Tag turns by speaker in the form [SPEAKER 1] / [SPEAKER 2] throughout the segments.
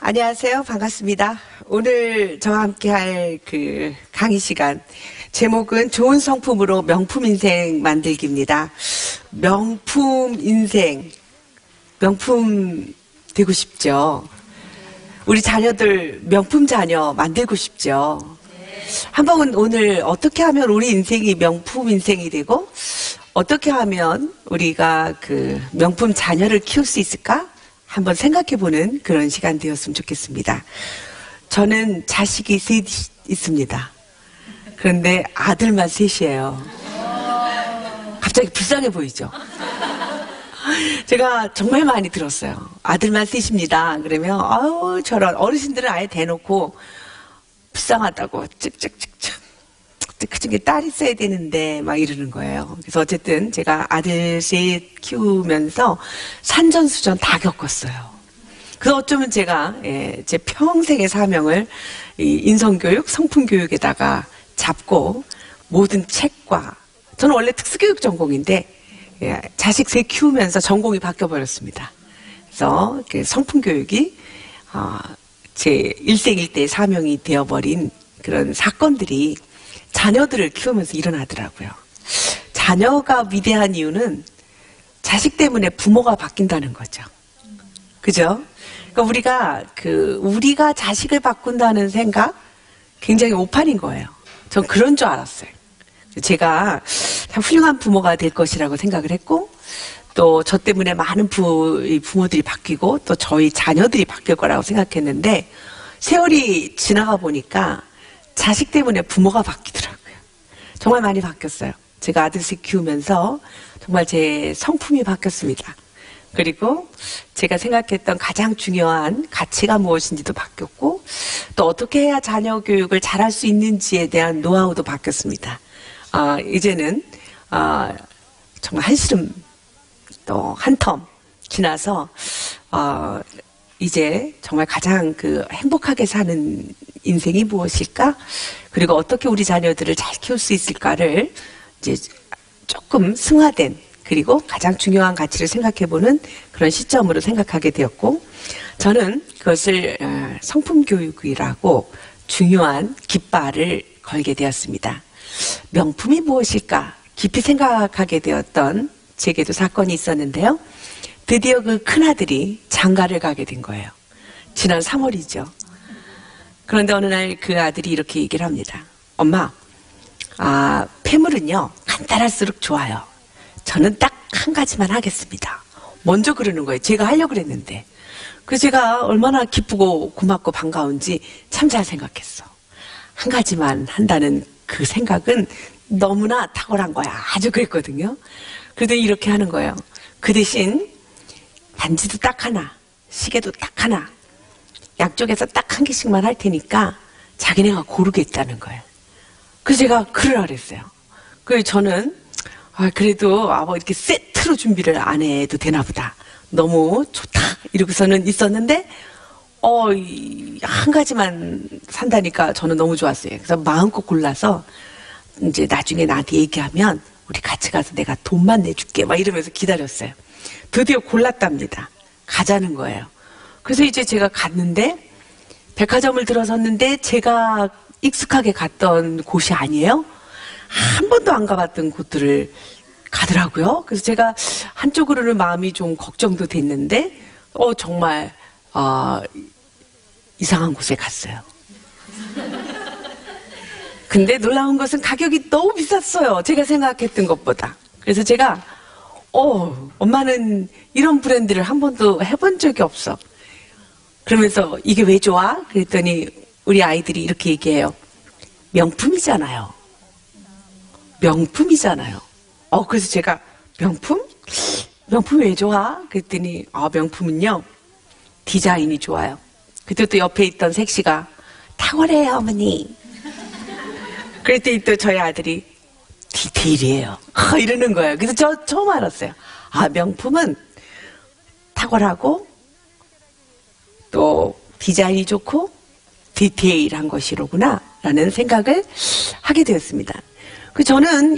[SPEAKER 1] 안녕하세요. 반갑습니다. 오늘 저와 함께 할 그 강의 시간 제목은 좋은 성품으로 명품 인생 만들기입니다. 명품 인생, 명품 되고 싶죠? 우리 자녀들 명품 자녀 만들고 싶죠? 한번 오늘 어떻게 하면 우리 인생이 명품 인생이 되고 어떻게 하면 우리가 그 명품 자녀를 키울 수 있을까? 한번 생각해보는 그런 시간 되었으면 좋겠습니다. 저는 자식이 셋 있습니다. 그런데 아들만 셋이에요. 갑자기 불쌍해 보이죠? 제가 정말 많이 들었어요. 아들만 셋입니다. 그러면 아유 저런 어르신들은 아예 대놓고 불쌍하다고 찍찍찍찍 그중에 딸 있어야 되는데 막 이러는 거예요. 그래서 어쨌든 제가 아들 셋 키우면서 산전수전 다 겪었어요. 그래서 어쩌면 제가 제 평생의 사명을 이 인성교육, 성품교육에다가 잡고 모든 책과 저는 원래 특수교육 전공인데 자식 셋 키우면서 전공이 바뀌어버렸습니다. 그래서 그 성품교육이 제 일생일대의 사명이 되어버린 그런 사건들이 자녀들을 키우면서 일어나더라고요. 자녀가 위대한 이유는 자식 때문에 부모가 바뀐다는 거죠. 그죠? 그러니까 우리가 자식을 바꾼다는 생각 굉장히 오판인 거예요. 전 그런 줄 알았어요. 제가 참 훌륭한 부모가 될 것이라고 생각을 했고 또 저 때문에 많은 부모들이 바뀌고 또 저희 자녀들이 바뀔 거라고 생각했는데 세월이 지나가 보니까 자식 때문에 부모가 바뀌더라고요. 정말 많이 바뀌었어요. 제가 아들씩 키우면서 정말 제 성품이 바뀌었습니다. 그리고 제가 생각했던 가장 중요한 가치가 무엇인지도 바뀌었고 또 어떻게 해야 자녀 교육을 잘할 수 있는지에 대한 노하우도 바뀌었습니다. 이제는 정말 한시름 또 한 텀 지나서 이제 정말 가장 행복하게 사는 인생이 무엇일까? 그리고 어떻게 우리 자녀들을 잘 키울 수 있을까를 이제 조금 승화된 그리고 가장 중요한 가치를 생각해보는 그런 시점으로 생각하게 되었고 저는 그것을 성품교육이라고 중요한 깃발을 걸게 되었습니다. 명품이 무엇일까? 깊이 생각하게 되었던 제게도 사건이 있었는데요. 드디어 그 큰아들이 장가를 가게 된 거예요. 지난 3월이죠. 그런데 어느 날 그 아들이 이렇게 얘기를 합니다. 엄마, 폐물은요 간단할수록 좋아요. 저는 딱 한 가지만 하겠습니다. 먼저 그러는 거예요. 제가 하려고 그랬는데. 그래서 제가 얼마나 기쁘고 고맙고 반가운지 참 잘 생각했어. 한 가지만 한다는 그 생각은 너무나 탁월한 거야. 아주 그랬거든요. 그래도 이렇게 하는 거예요. 그 대신 반지도 딱 하나, 시계도 딱 하나, 양쪽에서 딱 한 개씩만 할 테니까 자기네가 고르겠다는 거예요. 그래서 제가 그러라 그랬어요. 그래서 저는 그래도 뭐 이렇게 세트로 준비를 안 해도 되나 보다. 너무 좋다. 이러고서는 있었는데 한 가지만 산다니까 저는 너무 좋았어요. 그래서 마음껏 골라서 이제 나중에 나한테 얘기하면 우리 같이 가서 내가 돈만 내줄게 막 이러면서 기다렸어요. 드디어 골랐답니다. 가자는 거예요. 그래서 이제 제가 갔는데 백화점을 들어섰는데 제가 익숙하게 갔던 곳이 아니에요. 한 번도 안 가봤던 곳들을 가더라고요. 그래서 제가 한쪽으로는 마음이 좀 걱정도 됐는데 정말 이상한 곳에 갔어요. 근데 놀라운 것은 가격이 너무 비쌌어요. 제가 생각했던 것보다. 그래서 제가 엄마는 이런 브랜드를 한 번도 해본 적이 없어. 그러면서 이게 왜 좋아? 그랬더니 우리 아이들이 이렇게 얘기해요. 명품이잖아요. 명품이잖아요. 그래서 제가 명품? 명품 왜 좋아? 그랬더니 명품은요 디자인이 좋아요. 그때 또 옆에 있던 색시가 탁월해요 어머니. 그랬더니 또 저희 아들이 디테일이에요. 이러는 거예요. 그래서 저 처음 알았어요. 아, 명품은 탁월하고 또 디자인이 좋고 디테일한 것이로구나 라는 생각을 하게 되었습니다. 그 저는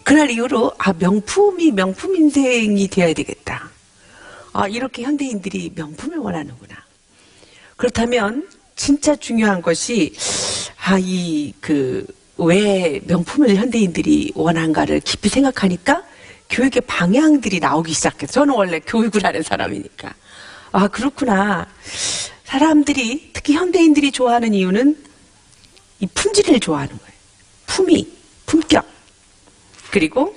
[SPEAKER 1] 그날 이후로 명품이 명품 인생이 되어야 되겠다. 이렇게 현대인들이 명품을 원하는구나. 그렇다면 진짜 중요한 것이 왜 명품을 현대인들이 원한가를 깊이 생각하니까 교육의 방향들이 나오기 시작했어요. 저는 원래 교육을 하는 사람이니까. 그렇구나. 사람들이, 특히 현대인들이 좋아하는 이유는 이 품질을 좋아하는 거예요. 품격. 그리고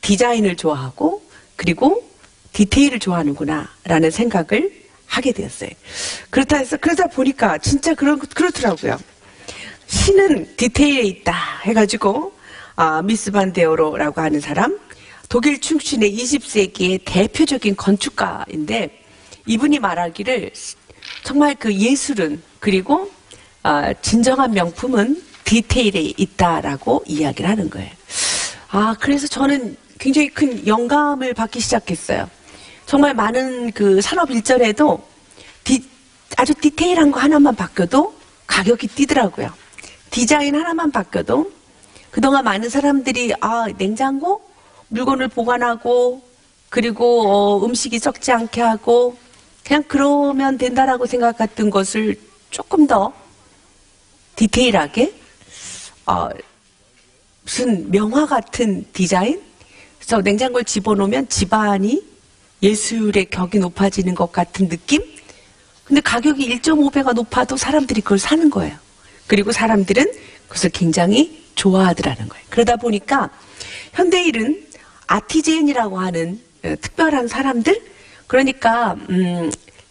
[SPEAKER 1] 디자인을 좋아하고, 그리고 디테일을 좋아하는구나, 라는 생각을 하게 되었어요. 그러다 보니까 진짜 그렇더라고요. 신은 디테일에 있다 해가지고, 미스 반데오로라고 하는 사람, 독일 출신의 20세기의 대표적인 건축가인데, 이분이 말하기를 정말 그 예술은, 그리고 진정한 명품은 디테일에 있다라고 이야기를 하는 거예요. 그래서 저는 굉장히 큰 영감을 받기 시작했어요. 정말 많은 그 산업 일전에도 아주 디테일한 거 하나만 바뀌어도 가격이 뛰더라고요. 디자인 하나만 바뀌어도 그동안 많은 사람들이 냉장고 물건을 보관하고, 그리고 음식이 썩지 않게 하고, 그냥 그러면 된다라고 생각했던 것을 조금 더 디테일하게 무슨 명화 같은 디자인? 그래서 냉장고를 집어넣으면 집안이 예술의 격이 높아지는 것 같은 느낌? 근데 가격이 1.5배가 높아도 사람들이 그걸 사는 거예요. 그리고 사람들은 그것을 굉장히 좋아하더라는 거예요. 그러다 보니까 현대인은 아티젠이라고 하는 특별한 사람들, 그러니까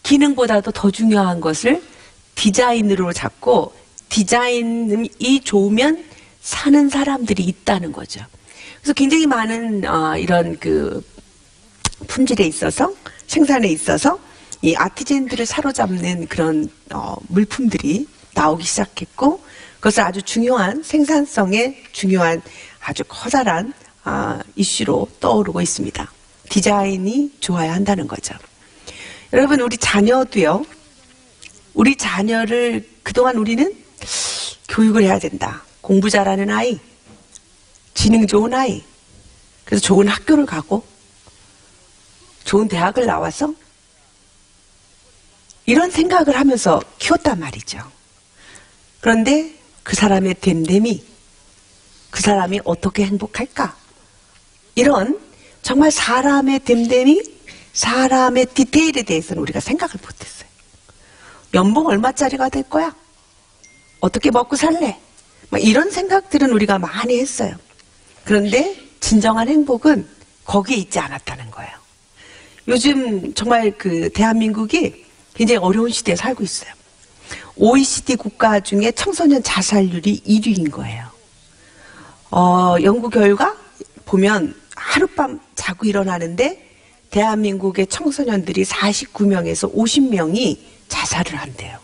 [SPEAKER 1] 기능보다도 더 중요한 것을 디자인으로 잡고, 디자인이 좋으면 사는 사람들이 있다는 거죠. 그래서 굉장히 많은 이런 그 품질에 있어서, 생산에 있어서 이 아티젠들을 사로잡는 그런 물품들이 나오기 시작했고, 그것을 아주 중요한 생산성에 중요한 아주 커다란 이슈로 떠오르고 있습니다. 디자인이 좋아야 한다는 거죠. 여러분, 우리 자녀도요. 우리 자녀를 그동안 우리는 교육을 해야 된다. 공부 잘하는 아이, 지능 좋은 아이, 그래서 좋은 학교를 가고 좋은 대학을 나와서 이런 생각을 하면서 키웠단 말이죠. 그런데 그 사람의 됨됨이, 그 사람이 어떻게 행복할까? 이런 정말 사람의 됨됨이, 사람의 디테일에 대해서는 우리가 생각을 못했어요. 연봉 얼마짜리가 될 거야? 어떻게 먹고 살래? 이런 생각들은 우리가 많이 했어요. 그런데 진정한 행복은 거기에 있지 않았다는 거예요. 요즘 정말 그 대한민국이 굉장히 어려운 시대에 살고 있어요. OECD 국가 중에 청소년 자살률이 1위인 거예요. 연구 결과 보면 하룻밤 자고 일어나는데 대한민국의 청소년들이 49명에서 50명이 자살을 한대요.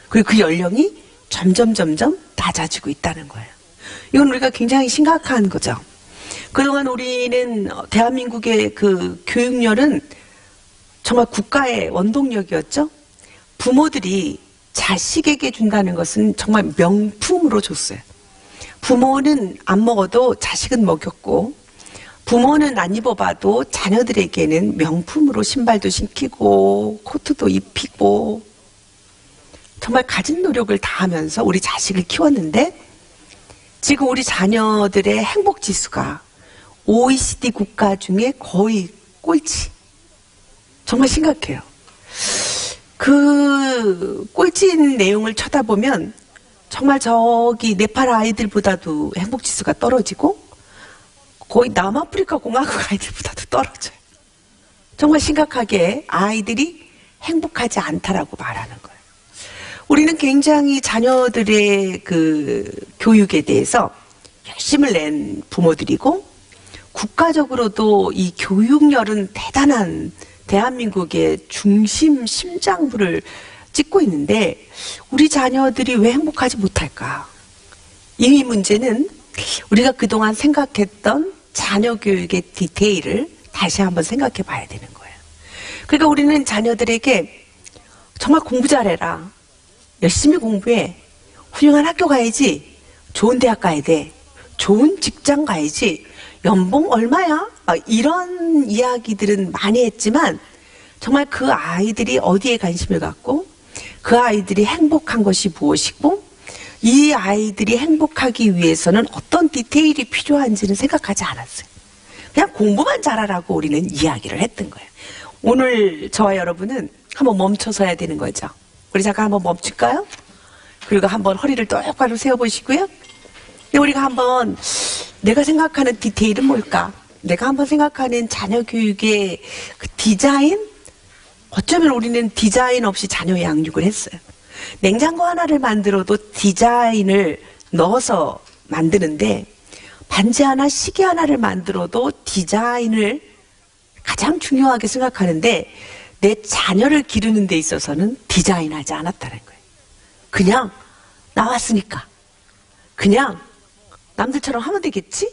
[SPEAKER 1] 그리고 그 연령이 점점 낮아지고 있다는 거예요. 이건 우리가 굉장히 심각한 거죠. 그동안 우리는 대한민국의 그 교육열은 정말 국가의 원동력이었죠. 부모들이 자식에게 준다는 것은 정말 명품으로 줬어요. 부모는 안 먹어도 자식은 먹였고, 부모는 안 입어봐도 자녀들에게는 명품으로 신발도 신기고 코트도 입히고, 정말 가진 노력을 다하면서 우리 자식을 키웠는데, 지금 우리 자녀들의 행복 지수가 OECD 국가 중에 거의 꼴찌. 정말 심각해요. 그 꼴찌인 내용을 쳐다보면 정말 저기 네팔 아이들보다도 행복 지수가 떨어지고, 거의 남아프리카 공화국 아이들보다도 떨어져요. 정말 심각하게 아이들이 행복하지 않다라고 말하는 거예요. 우리는 굉장히 자녀들의 그 교육에 대해서 열심을 낸 부모들이고, 국가적으로도 이 교육열은 대단한 대한민국의 중심 심장부를 찍고 있는데, 우리 자녀들이 왜 행복하지 못할까? 이 문제는 우리가 그동안 생각했던 자녀 교육의 디테일을 다시 한번 생각해 봐야 되는 거예요. 그러니까 우리는 자녀들에게 정말 공부 잘해라. 열심히 공부해. 훌륭한 학교 가야지. 좋은 대학 가야 돼. 좋은 직장 가야지. 연봉 얼마야? 이런 이야기들은 많이 했지만 정말 그 아이들이 어디에 관심을 갖고 그 아이들이 행복한 것이 무엇이고 이 아이들이 행복하기 위해서는 어떤 디테일이 필요한지는 생각하지 않았어요. 그냥 공부만 잘하라고 우리는 이야기를 했던 거예요. 오늘 저와 여러분은 한번 멈춰서야 되는 거죠. 우리 잠깐 한번 멈출까요? 그리고 한번 허리를 똑바로 세워보시고요. 우리가 한번 내가 생각하는 디테일은 뭘까? 내가 한번 생각하는 자녀 교육의 그 디자인? 어쩌면 우리는 디자인 없이 자녀 양육을 했어요. 냉장고 하나를 만들어도 디자인을 넣어서 만드는데 반지 하나, 시계 하나를 만들어도 디자인을 가장 중요하게 생각하는데 내 자녀를 기르는 데 있어서는 디자인하지 않았다는 거예요. 그냥 나왔으니까. 그냥 남들처럼 하면 되겠지?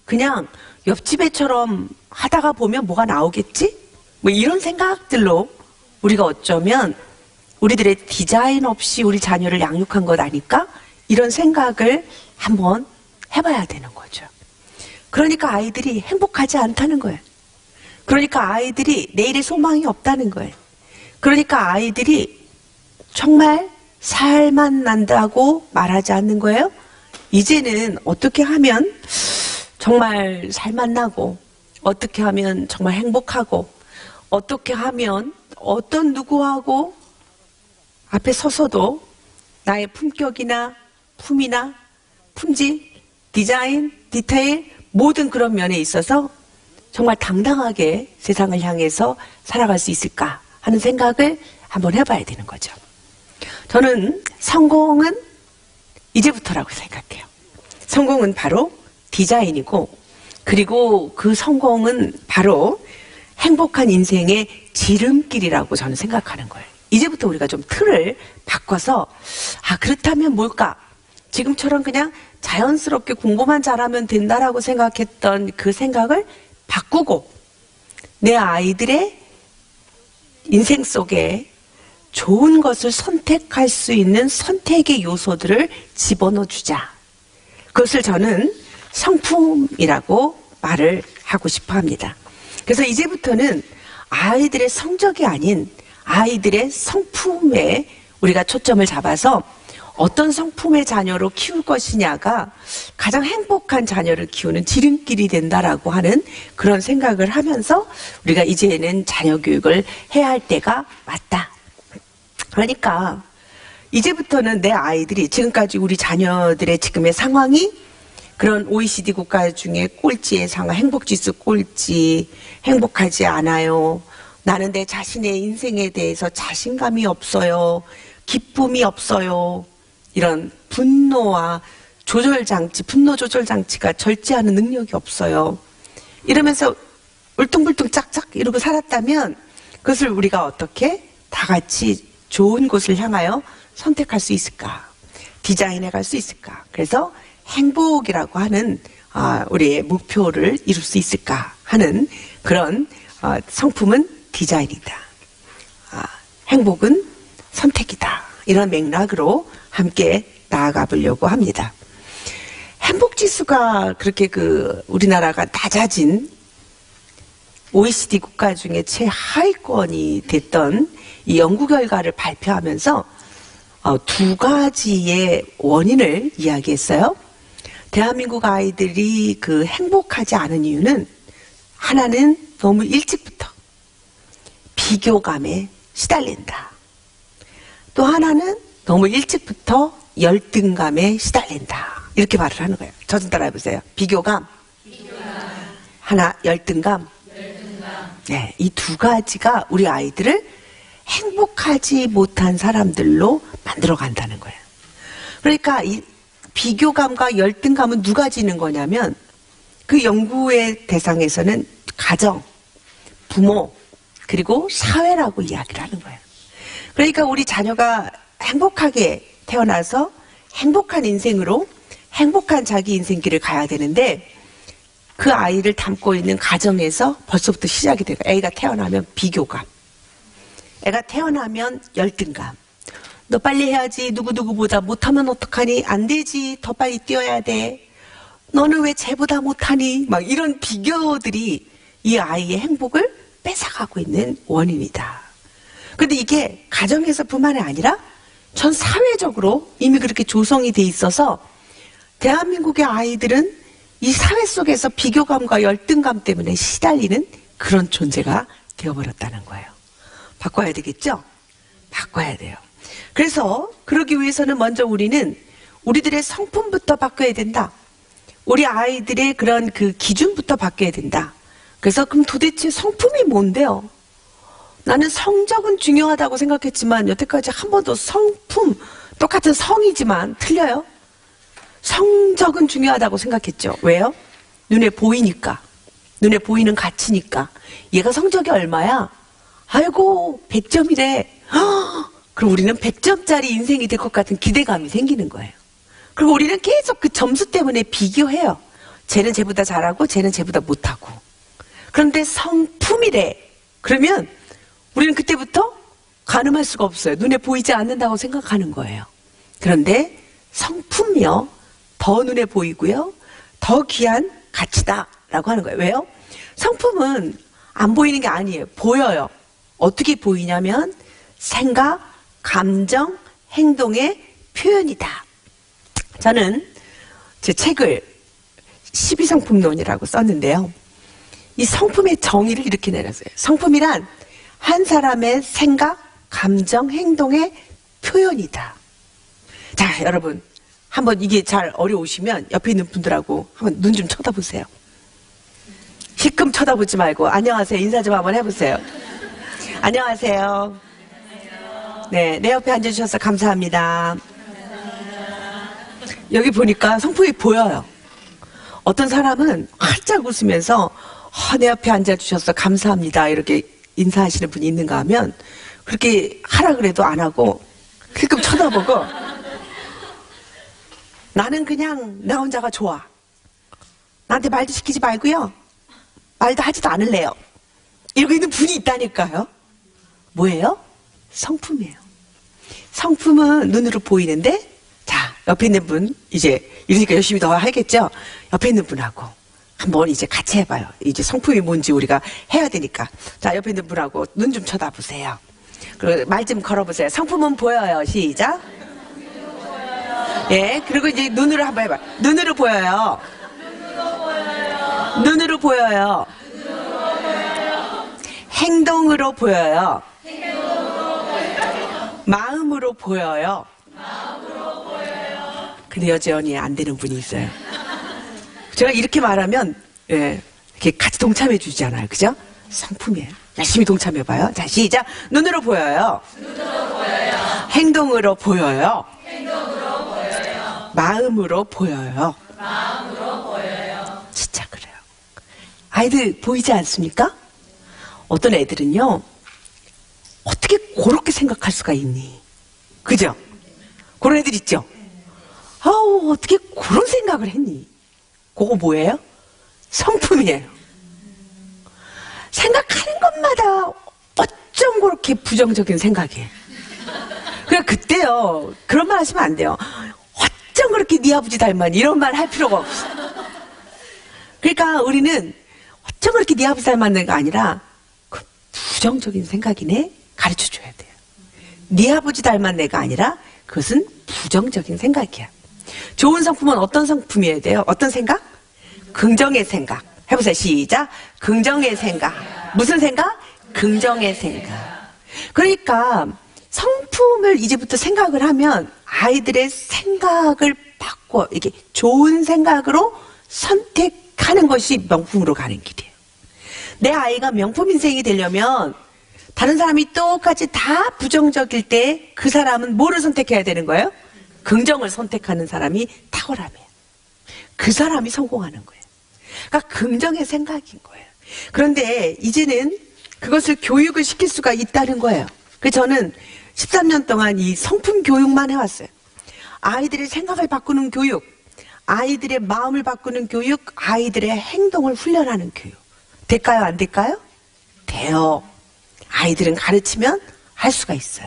[SPEAKER 1] 그냥 옆집 애처럼 하다가 보면 뭐가 나오겠지? 뭐 이런 생각들로 우리가 어쩌면 우리들의 디자인 없이 우리 자녀를 양육한 것 아닐까? 이런 생각을 한번 해봐야 되는 거죠. 그러니까 아이들이 행복하지 않다는 거예요. 그러니까 아이들이 내일의 소망이 없다는 거예요. 그러니까 아이들이 정말 살만 난다고 말하지 않는 거예요. 이제는 어떻게 하면 정말 살만 나고 어떻게 하면 정말 행복하고 어떻게 하면 어떤 누구하고 앞에 서서도 나의 품격이나 품이나 품질, 디자인, 디테일 모든 그런 면에 있어서 정말 당당하게 세상을 향해서 살아갈 수 있을까 하는 생각을 한번 해봐야 되는 거죠. 저는 성공은 이제부터라고 생각해요. 성공은 바로 디자인이고 그리고 그 성공은 바로 행복한 인생의 지름길이라고 저는 생각하는 거예요. 이제부터 우리가 좀 틀을 바꿔서 그렇다면 뭘까? 지금처럼 그냥 자연스럽게 공부만 잘하면 된다라고 생각했던 그 생각을 바꾸고 내 아이들의 인생 속에 좋은 것을 선택할 수 있는 선택의 요소들을 집어넣어 주자. 그것을 저는 성품이라고 말을 하고 싶어 합니다. 그래서 이제부터는 아이들의 성적이 아닌 아이들의 성품에 우리가 초점을 잡아서 어떤 성품의 자녀로 키울 것이냐가 가장 행복한 자녀를 키우는 지름길이 된다라고 하는 그런 생각을 하면서 우리가 이제는 자녀 교육을 해야 할 때가 맞다. 그러니까 이제부터는 내 아이들이 지금까지 우리 자녀들의 지금의 상황이 그런 OECD 국가 중에 꼴찌의 상황, 행복지수 꼴찌, 행복하지 않아요. 나는 내 자신의 인생에 대해서 자신감이 없어요. 기쁨이 없어요. 이런 분노와 조절장치, 분노 조절장치가 절제하는 능력이 없어요. 이러면서 울퉁불퉁 짝짝 이러고 살았다면 그것을 우리가 어떻게 다 같이 좋은 곳을 향하여 선택할 수 있을까? 디자인해 갈 수 있을까? 그래서 행복이라고 하는 우리의 목표를 이룰 수 있을까 하는 그런 성품은 디자인이다. 행복은 선택이다. 이런 맥락으로 함께 나아가 보려고 합니다. 행복지수가 그렇게 우리나라가 낮아진 OECD 국가 중에 최하위권이 됐던 이 연구 결과를 발표하면서 두 가지의 원인을 이야기했어요. 대한민국 아이들이 행복하지 않은 이유는 하나는 너무 일찍부터 비교감에 시달린다. 또 하나는 너무 일찍부터 열등감에 시달린다. 이렇게 말을 하는 거예요. 저 좀 따라해보세요. 비교감. 하나, 열등감. 네, 이 두 가지가 우리 아이들을 행복하지 못한 사람들로 만들어 간다는 거예요. 그러니까 이 비교감과 열등감은 누가 지는 거냐면 그 연구의 대상에서는 가정, 부모, 그리고 사회라고 이야기를 하는 거예요. 그러니까 우리 자녀가 행복하게 태어나서 행복한 인생으로 행복한 자기 인생길을 가야 되는데 그 아이를 담고 있는 가정에서 벌써부터 시작이 돼요. 애가 태어나면 비교감, 애가 태어나면 열등감, 너 빨리 해야지, 누구누구보다 못하면 어떡하니, 안 되지, 더 빨리 뛰어야 돼, 너는 왜 쟤보다 못하니, 막 이런 비교들이 이 아이의 행복을 뺏어가고 있는 원인이다. 그런데 이게 가정에서뿐만이 아니라 전 사회적으로 이미 그렇게 조성이 돼 있어서 대한민국의 아이들은 이 사회 속에서 비교감과 열등감 때문에 시달리는 그런 존재가 되어버렸다는 거예요. 바꿔야 되겠죠? 바꿔야 돼요. 그래서 그러기 위해서는 먼저 우리는 우리들의 성품부터 바꿔야 된다. 우리 아이들의 그런 그 기준부터 바꿔야 된다. 그래서 그럼 도대체 성품이 뭔데요? 나는 성적은 중요하다고 생각했지만 여태까지 한 번도 성품, 똑같은 성이지만 틀려요? 성적은 중요하다고 생각했죠. 왜요? 눈에 보이니까. 눈에 보이는 가치니까. 얘가 성적이 얼마야? 아이고 100점이래. 그럼 우리는 100점짜리 인생이 될 것 같은 기대감이 생기는 거예요. 그리고 우리는 계속 그 점수 때문에 비교해요. 쟤는 쟤보다 잘하고 쟤는 쟤보다 못하고. 그런데 성품이래. 그러면 우리는 그때부터 가늠할 수가 없어요. 눈에 보이지 않는다고 생각하는 거예요. 그런데 성품이요, 더 눈에 보이고요, 더 귀한 가치다라고 하는 거예요. 왜요? 성품은 안 보이는 게 아니에요. 보여요. 어떻게 보이냐면 생각, 감정, 행동의 표현이다. 저는 제 책을 12성품론이라고 썼는데요. 이 성품의 정의를 이렇게 내렸어요. 성품이란 한 사람의 생각, 감정, 행동의 표현이다. 자, 여러분, 한번 이게 잘 어려우시면 옆에 있는 분들하고 한번 눈 좀 쳐다보세요. 희끔 쳐다보지 말고 안녕하세요 인사 좀 한번 해보세요. 안녕하세요. 네, 내 옆에 앉아주셔서 감사합니다. 여기 보니까 성품이 보여요. 어떤 사람은 활짝 웃으면서 내 옆에 앉아주셔서 감사합니다 이렇게 인사하시는 분이 있는가 하면 그렇게 하라 그래도 안 하고 힐끔 쳐다보고 나는 그냥 나 혼자가 좋아. 나한테 말도 시키지 말고요. 말도 하지도 않을래요. 이러고 있는 분이 있다니까요. 뭐예요? 성품이에요. 성품은 눈으로 보이는데, 자, 옆에 있는 분, 이제, 이러니까 열심히 더 하겠죠? 옆에 있는 분하고 한번 이제 같이 해봐요. 이제 성품이 뭔지 우리가 해야 되니까. 자, 옆에 있는 분하고 눈 좀 쳐다보세요. 그리고 말 좀 걸어보세요. 성품은 보여요. 시작. 예, 그리고 이제 눈으로 한번 해봐요. 눈으로 보여요. 눈으로 보여요. 행동으로 보여요. 마음으로 보여요. 근데 여전히 안 되는 분이 있어요. 제가 이렇게 말하면 예, 이렇게 같이 동참해 주잖아요. 그죠? 성품이에요. 열심히 동참해봐요. 자, 시작. 눈으로 보여요. 행동으로 보여요. 마음으로 보여요. 진짜 그래요. 아이들 보이지 않습니까? 어떤 애들은요, 어떻게 그렇게 생각할 수가 있니? 그죠? 그런 애들 있죠? 아우, 어떻게 그런 생각을 했니? 그거 뭐예요? 성품이에요. 생각하는 것마다 어쩜 그렇게 부정적인 생각이에요. 그냥 그때요, 그런 말 하시면 안 돼요. 어쩜 그렇게 네 아버지 닮았니? 이런 말 할 필요가 없어. 그러니까 우리는 어쩜 그렇게 네 아버지 닮았는가 아니라 그 부정적인 생각이네? 가르쳐줘야 돼요. 네 아버지 닮은 내가 아니라 그것은 부정적인 생각이야. 좋은 성품은 어떤 성품이어야 돼요? 어떤 생각? 긍정의 생각. 해보세요. 시작. 긍정의 생각. 무슨 생각? 긍정의 생각. 그러니까 성품을 이제부터 생각을 하면 아이들의 생각을 바꿔 이게 좋은 생각으로 선택하는 것이 명품으로 가는 길이에요. 내 아이가 명품 인생이 되려면 다른 사람이 똑같이 다 부정적일 때 그 사람은 뭐를 선택해야 되는 거예요? 긍정을 선택하는 사람이 탁월함이에요. 그 사람이 성공하는 거예요. 그러니까 긍정의 생각인 거예요. 그런데 이제는 그것을 교육을 시킬 수가 있다는 거예요. 그래서 저는 13년 동안 이 성품 교육만 해왔어요. 아이들의 생각을 바꾸는 교육, 아이들의 마음을 바꾸는 교육, 아이들의 행동을 훈련하는 교육. 될까요? 안 될까요? 돼요. 아이들은 가르치면 할 수가 있어요.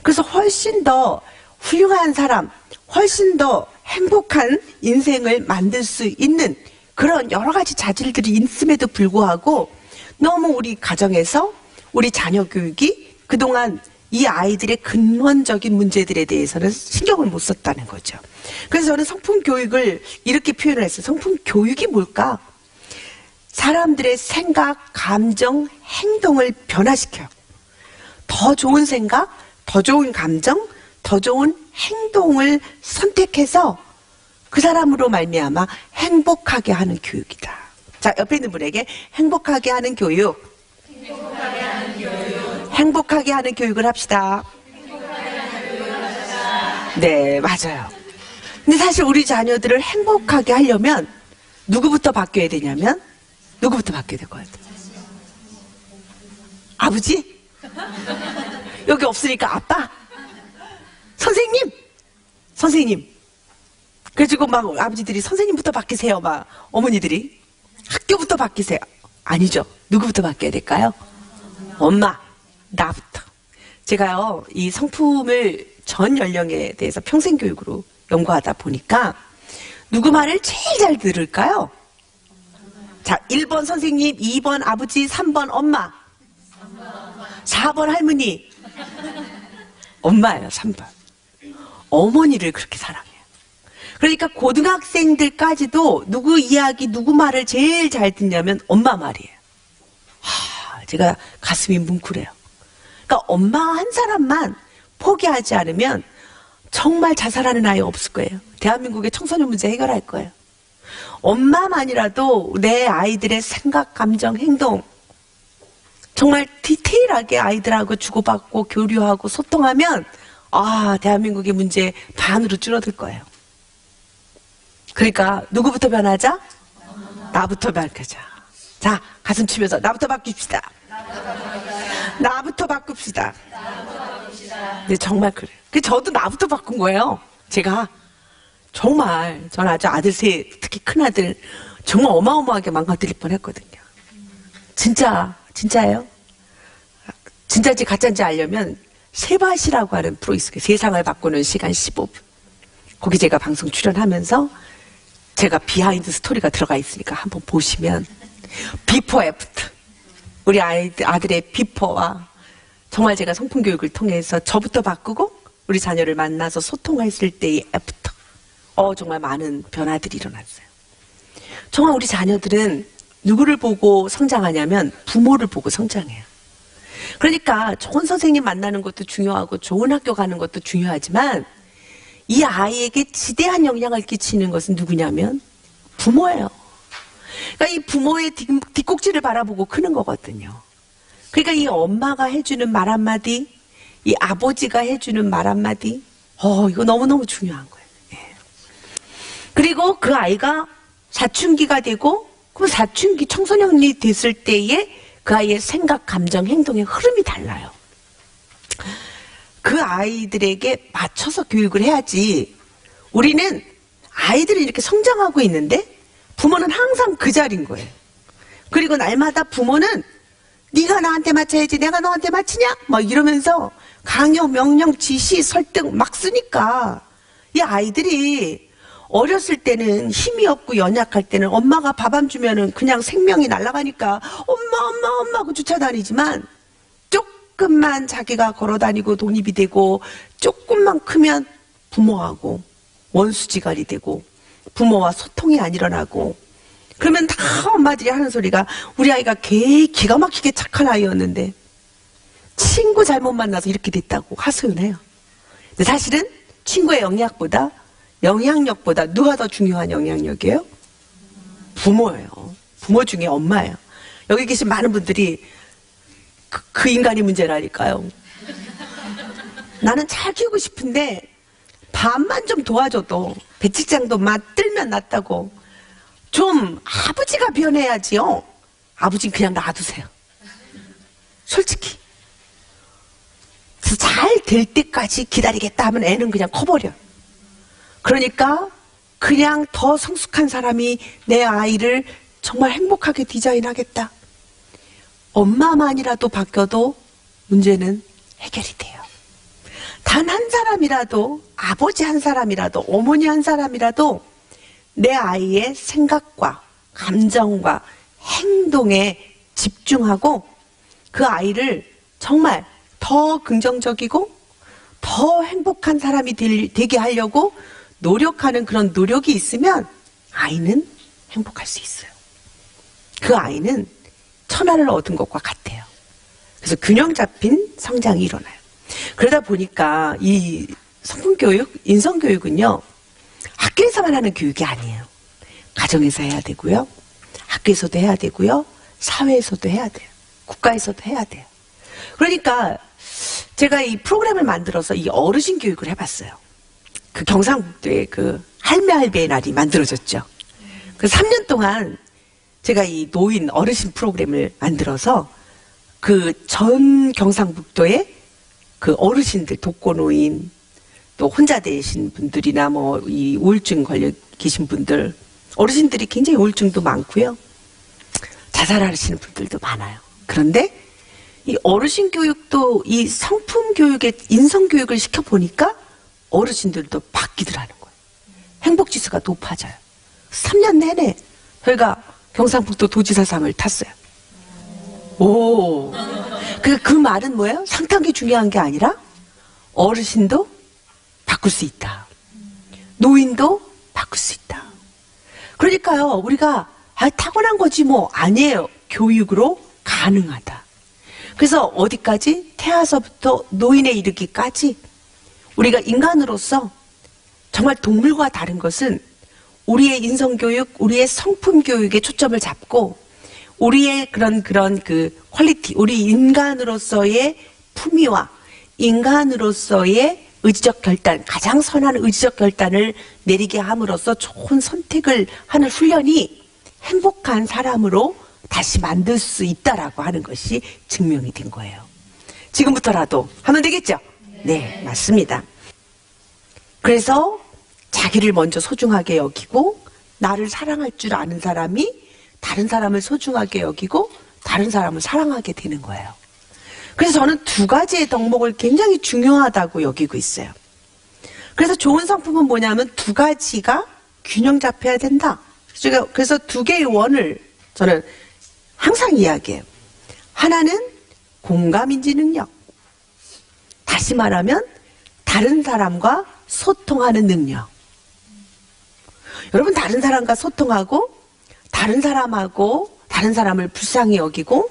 [SPEAKER 1] 그래서 훨씬 더 훌륭한 사람, 훨씬 더 행복한 인생을 만들 수 있는 그런 여러 가지 자질들이 있음에도 불구하고 너무 우리 가정에서 우리 자녀 교육이 그동안 이 아이들의 근원적인 문제들에 대해서는 신경을 못 썼다는 거죠. 그래서 저는 성품 교육을 이렇게 표현을 했어요. 성품 교육이 뭘까? 사람들의 생각, 감정, 행동을 변화시켜요. 더 좋은 생각, 더 좋은 감정, 더 좋은 행동을 선택해서 그 사람으로 말미암아 행복하게 하는 교육이다. 자, 옆에 있는 분에게 행복하게 하는 교육, 행복하게 하는 교육을 합시다. 네, 맞아요. 근데 사실 우리 자녀들을 행복하게 하려면 누구부터 바뀌어야 되냐면 누구부터 바뀌어야 될 것 같아요? 아버지? 여기 없으니까 아빠? 선생님? 선생님. 그래가지고 막 아버지들이 선생님부터 바뀌세요. 막 어머니들이 학교부터 바뀌세요. 아니죠. 누구부터 바뀌어야 될까요? 엄마. 나부터. 제가요, 이 성품을 전 연령에 대해서 평생교육으로 연구하다 보니까 누구 말을 제일 잘 들을까요? 자, 1번 선생님, 2번 아버지, 3번 엄마, 4번 할머니. 엄마예요, 3번. 어머니를 그렇게 사랑해요. 그러니까 고등학생들까지도 누구 이야기, 누구 말을 제일 잘 듣냐면 엄마 말이에요. 제가 가슴이 뭉클해요. 그러니까 엄마 한 사람만 포기하지 않으면 정말 자살하는 아이 없을 거예요. 대한민국의 청소년 문제 해결할 거예요. 엄마만이라도 내 아이들의 생각, 감정, 행동 정말 디테일하게 아이들하고 주고받고 교류하고 소통하면 대한민국의 문제 반으로 줄어들 거예요. 그러니까 누구부터 변하자? 나부터 바뀌자. 자, 가슴 치면서 나부터 바뀝시다. 나부터 바꿉시다. 네, 정말 그래요. 저도 나부터 바꾼 거예요. 제가 정말 전 아주 아들 셋, 특히 큰아들 정말 어마어마하게 망가뜨릴 뻔했거든요. 진짜예요. 진짜인지 가짜인지 알려면 세밭이라고 하는 프로 있어요. 세상을 바꾸는 시간 15분. 거기 제가 방송 출연하면서 제가 비하인드 스토리가 들어가 있으니까 한번 보시면 비포 애프터 우리 아들의 비포와 정말 제가 성품 교육을 통해서 저부터 바꾸고 우리 자녀를 만나서 소통했을 때의 애프터 정말 많은 변화들이 일어났어요. 정말 우리 자녀들은 누구를 보고 성장하냐면 부모를 보고 성장해요. 그러니까 좋은 선생님 만나는 것도 중요하고 좋은 학교 가는 것도 중요하지만 이 아이에게 지대한 영향을 끼치는 것은 누구냐면 부모예요. 그러니까 이 부모의 뒷꼭지를 바라보고 크는 거거든요. 그러니까 이 엄마가 해주는 말 한마디, 이 아버지가 해주는 말 한마디, 이거 너무너무 중요한 거예요. 예. 그리고 그 아이가 사춘기가 되고, 그 사춘기 청소년이 됐을 때에 그 아이의 생각, 감정, 행동의 흐름이 달라요. 그 아이들에게 맞춰서 교육을 해야지. 우리는 아이들이 이렇게 성장하고 있는데 부모는 항상 그 자리인 거예요. 그리고 날마다 부모는 네가 나한테 맞춰야지 내가 너한테 맞히냐? 막 이러면서 강요, 명령, 지시, 설득 막 쓰니까 이 아이들이 어렸을 때는 힘이 없고 연약할 때는 엄마가 밥 안 주면은 그냥 생명이 날아가니까 엄마 하고 쫓아다니지만 조금만 자기가 걸어다니고 독립이 되고 조금만 크면 부모하고 원수지간이 되고 부모와 소통이 안 일어나고 그러면 다 엄마들이 하는 소리가 우리 아이가 기가 막히게 착한 아이였는데 친구 잘못 만나서 이렇게 됐다고 하소연해요. 근데 사실은 친구의 영향력보다 누가 더 중요한 영향력이에요? 부모예요. 부모 중에 엄마예요. 여기 계신 많은 분들이 그 인간이 문제라니까요. 나는 잘 키우고 싶은데 반만 좀 도와줘도 배치장도 맞들면 낫다고 좀 아버지가 변해야지요. 아버지는 그냥 놔두세요. 솔직히. 그래서 잘 될 때까지 기다리겠다 하면 애는 그냥 커버려. 그러니까 그냥 더 성숙한 사람이 내 아이를 정말 행복하게 디자인하겠다. 엄마만이라도 바뀌어도 문제는 해결이 돼요. 단 한 사람이라도, 아버지 한 사람이라도, 어머니 한 사람이라도 내 아이의 생각과 감정과 행동에 집중하고 그 아이를 정말 더 긍정적이고 더 행복한 사람이 되게 하려고 노력하는 그런 노력이 있으면 아이는 행복할 수 있어요. 그 아이는 천하를 얻은 것과 같아요. 그래서 균형 잡힌 성장이 일어나요. 그러다 보니까 이 성품교육, 인성교육은요, 학교에서만 하는 교육이 아니에요. 가정에서 해야 되고요, 학교에서도 해야 되고요, 사회에서도 해야 돼요. 국가에서도 해야 돼요. 그러니까 제가 이 프로그램을 만들어서 이 어르신 교육을 해봤어요. 그 경상북도에 그 할매할배의 날이 만들어졌죠. 그 3년 동안 제가 이 노인 어르신 프로그램을 만들어서 그 전 경상북도에 그 어르신들, 독거노인, 또 혼자 되신 분들이나 뭐 이 우울증 걸려 계신 분들, 어르신들이 굉장히 우울증도 많고요, 자살하시는 분들도 많아요. 그런데 이 어르신 교육도 이 성품 교육에 인성 교육을 시켜보니까 어르신들도 바뀌더라는 거예요. 행복 지수가 높아져요. 3년 내내 저희가 경상북도 도지사상을 탔어요. 오, 그 말은 뭐예요? 상 탄 게 중요한 게 아니라 어르신도 바꿀 수 있다. 노인도 바꿀 수 있다. 그러니까요, 우리가 타고난 거지 뭐 아니에요. 교육으로 가능하다. 그래서 어디까지? 태아서부터 노인에 이르기까지 우리가 인간으로서 정말 동물과 다른 것은 우리의 인성교육, 우리의 성품교육에 초점을 잡고 우리의 그런 그 퀄리티, 우리 인간으로서의 품위와 인간으로서의 의지적 결단, 가장 선한 의지적 결단을 내리게 함으로써 좋은 선택을 하는 훈련이 행복한 사람으로 다시 만들 수 있다라고 하는 것이 증명이 된 거예요. 지금부터라도 하면 되겠죠? 네, 맞습니다. 그래서 자기를 먼저 소중하게 여기고 나를 사랑할 줄 아는 사람이 다른 사람을 소중하게 여기고 다른 사람을 사랑하게 되는 거예요. 그래서 저는 두 가지의 덕목을 굉장히 중요하다고 여기고 있어요. 그래서 좋은 성품은 뭐냐면 두 가지가 균형 잡혀야 된다. 그래서 두 개의 원을 저는 항상 이야기해요. 하나는 공감인지 능력. 다시 말하면 다른 사람과 소통하는 능력. 여러분, 다른 사람과 소통하고 다른 사람하고 다른 사람을 불쌍히 여기고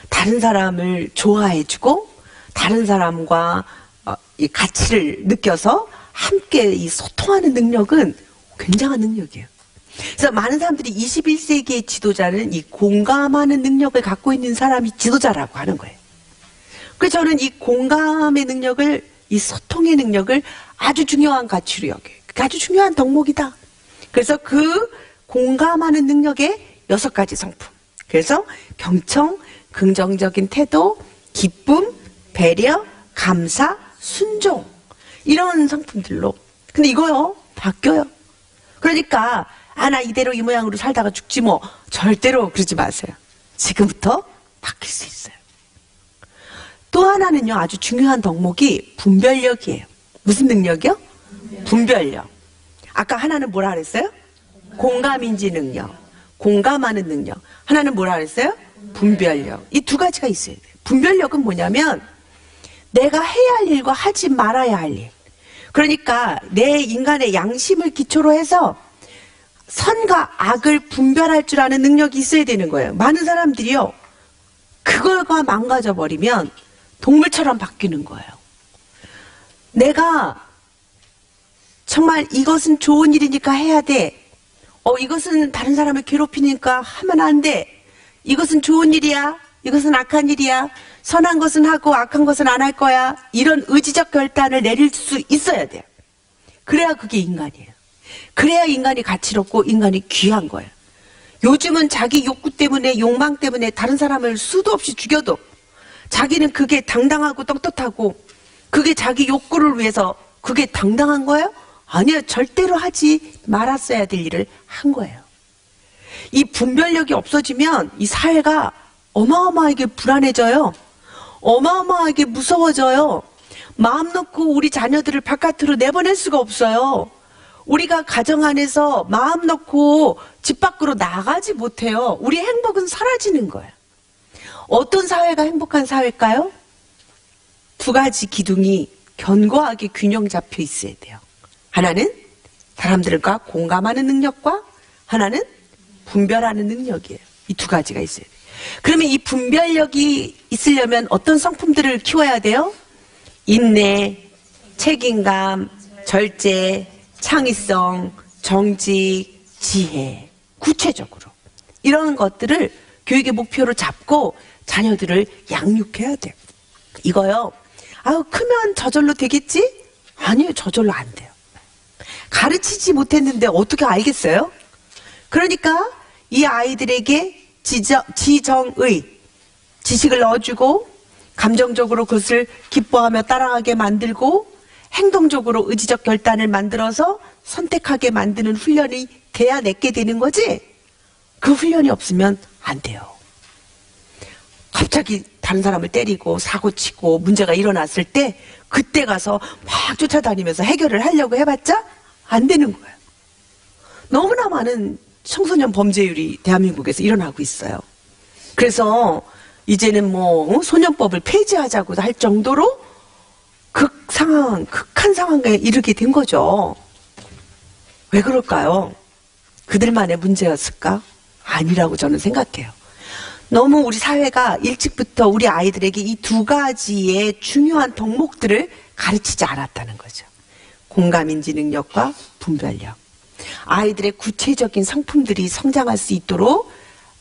[SPEAKER 1] 다른 사람을 좋아해주고 다른 사람과 이 가치를 느껴서 함께 이 소통하는 능력은 굉장한 능력이에요. 그래서 많은 사람들이 21세기의 지도자는 이 공감하는 능력을 갖고 있는 사람이 지도자라고 하는 거예요. 그래서 저는 이 공감의 능력을, 이 소통의 능력을 아주 중요한 가치로 여겨요. 아주 중요한 덕목이다. 그래서 그 공감하는 능력의 6가지 성품. 그래서 경청, 긍정적인 태도, 기쁨, 배려, 감사, 순종, 이런 성품들로. 근데 이거요, 바뀌어요. 그러니까 나 이대로 이 모양으로 살다가 죽지 뭐, 절대로 그러지 마세요. 지금부터 바뀔 수 있어요. 또 하나는요, 아주 중요한 덕목이 분별력이에요. 무슨 능력이요? 분별력. 아까 하나는 뭐라 그랬어요? 공감인지 능력. 공감하는 능력. 하나는 뭐라 그랬어요? 분별력. 이 두 가지가 있어야 돼요. 분별력은 뭐냐면 내가 해야 할 일과 하지 말아야 할 일. 그러니까 내 인간의 양심을 기초로 해서 선과 악을 분별할 줄 아는 능력이 있어야 되는 거예요. 많은 사람들이요, 그걸가 망가져 버리면 동물처럼 바뀌는 거예요. 내가 정말 이것은 좋은 일이니까 해야 돼. 이것은 다른 사람을 괴롭히니까 하면 안 돼. 이것은 좋은 일이야. 이것은 악한 일이야. 선한 것은 하고 악한 것은 안 할 거야. 이런 의지적 결단을 내릴 수 있어야 돼요. 그래야 그게 인간이에요. 그래야 인간이 가치롭고 인간이 귀한 거예요. 요즘은 자기 욕구 때문에, 욕망 때문에 다른 사람을 수도 없이 죽여도 자기는 그게 당당하고 떳떳하고 그게 자기 욕구를 위해서 그게 당당한 거예요? 아니요, 절대로 하지 말았어야 될 일을 한 거예요. 이 분별력이 없어지면 이 사회가 어마어마하게 불안해져요. 어마어마하게 무서워져요. 마음 놓고 우리 자녀들을 바깥으로 내보낼 수가 없어요. 우리가 가정 안에서 마음 놓고 집 밖으로 나가지 못해요. 우리 행복은 사라지는 거예요. 어떤 사회가 행복한 사회일까요? 두 가지 기둥이 견고하게 균형 잡혀 있어야 돼요. 하나는 사람들과 공감하는 능력과 하나는 분별하는 능력이에요. 이 두 가지가 있어야 돼요. 그러면 이 분별력이 있으려면 어떤 성품들을 키워야 돼요? 인내, 책임감, 절제, 창의성, 정직, 지혜. 구체적으로 이런 것들을 교육의 목표로 잡고 자녀들을 양육해야 돼요. 이거요, 아유 크면 저절로 되겠지? 아니요, 저절로 안 돼요. 가르치지 못했는데 어떻게 알겠어요? 그러니까 이 아이들에게 지정의 지식을 넣어주고 감정적으로 그것을 기뻐하며 따라가게 만들고 행동적으로 의지적 결단을 만들어서 선택하게 만드는 훈련이 돼야 내게 되는 거지, 그 훈련이 없으면 안 돼요. 갑자기 다른 사람을 때리고 사고치고 문제가 일어났을 때 그때 가서 막 쫓아다니면서 해결을 하려고 해봤자 안 되는 거예요. 너무나 많은 청소년 범죄율이 대한민국에서 일어나고 있어요. 그래서 이제는 뭐 소년법을 폐지하자고 할 정도로 극한 상황에 이르게 된 거죠. 왜 그럴까요? 그들만의 문제였을까? 아니라고 저는 생각해요. 너무 우리 사회가 일찍부터 우리 아이들에게 이 두 가지의 중요한 덕목들을 가르치지 않았다는 거죠. 공감인지 능력과 분별력. 아이들의 구체적인 성품들이 성장할 수 있도록,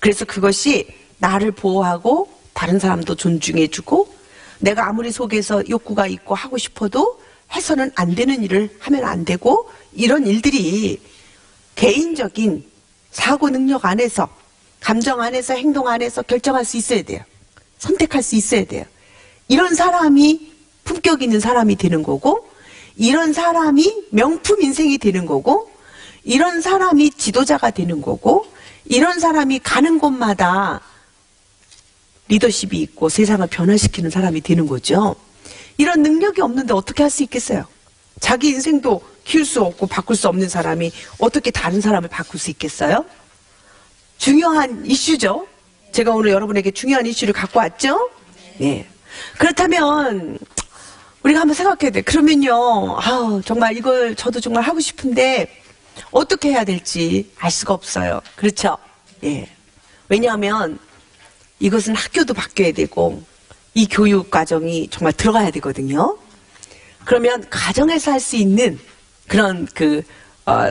[SPEAKER 1] 그래서 그것이 나를 보호하고 다른 사람도 존중해주고 내가 아무리 속에서 욕구가 있고 하고 싶어도 해서는 안 되는 일을 하면 안 되고, 이런 일들이 개인적인 사고 능력 안에서, 감정 안에서, 행동 안에서 결정할 수 있어야 돼요. 선택할 수 있어야 돼요. 이런 사람이 품격 있는 사람이 되는 거고, 이런 사람이 명품 인생이 되는 거고, 이런 사람이 지도자가 되는 거고, 이런 사람이 가는 곳마다 리더십이 있고 세상을 변화시키는 사람이 되는 거죠. 이런 능력이 없는데 어떻게 할 수 있겠어요? 자기 인생도 키울 수 없고 바꿀 수 없는 사람이 어떻게 다른 사람을 바꿀 수 있겠어요? 중요한 이슈죠. 제가 오늘 여러분에게 중요한 이슈를 갖고 왔죠? 네. 그렇다면 우리가 한번 생각해야 돼. 그러면요, 정말 이걸 저도 정말 하고 싶은데 어떻게 해야 될지 알 수가 없어요. 그렇죠? 예. 왜냐하면 이것은 학교도 바뀌어야 되고 이 교육 과정이 정말 들어가야 되거든요. 그러면 가정에서 할 수 있는 그런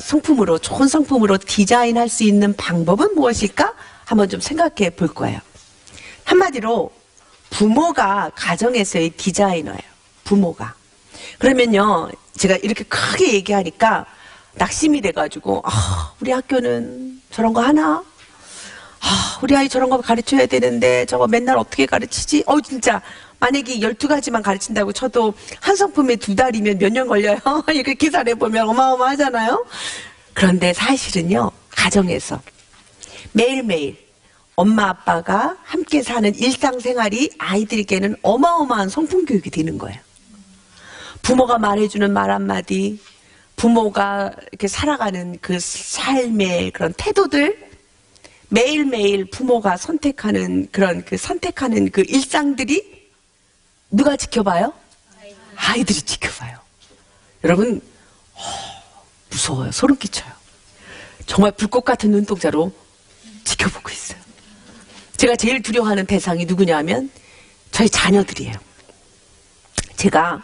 [SPEAKER 1] 성품으로, 좋은 성품으로 디자인할 수 있는 방법은 무엇일까? 한번 좀 생각해 볼 거예요. 한마디로 부모가 가정에서의 디자이너예요. 부모가. 그러면요, 제가 이렇게 크게 얘기하니까 낙심이 돼가지고, 우리 학교는 저런 거 하나? 우리 아이 저런 거 가르쳐야 되는데 저거 맨날 어떻게 가르치지? 진짜 만약에 12가지만 가르친다고 쳐도 한 성품에 2달이면 몇 년 걸려요? 이렇게 계산해보면 어마어마하잖아요. 그런데 사실은요, 가정에서 매일매일 엄마 아빠가 함께 사는 일상생활이 아이들에게는 어마어마한 성품 교육이 되는 거예요. 부모가 말해주는 말 한마디, 부모가 이렇게 살아가는 그 삶의 그런 태도들, 매일매일 부모가 선택하는 선택하는 그 일상들이 누가 지켜봐요? 아이들이 지켜봐요. 여러분, 무서워요. 소름 끼쳐요. 정말 불꽃 같은 눈동자로 지켜보고 있어요. 제가 제일 두려워하는 대상이 누구냐면 저희 자녀들이에요. 제가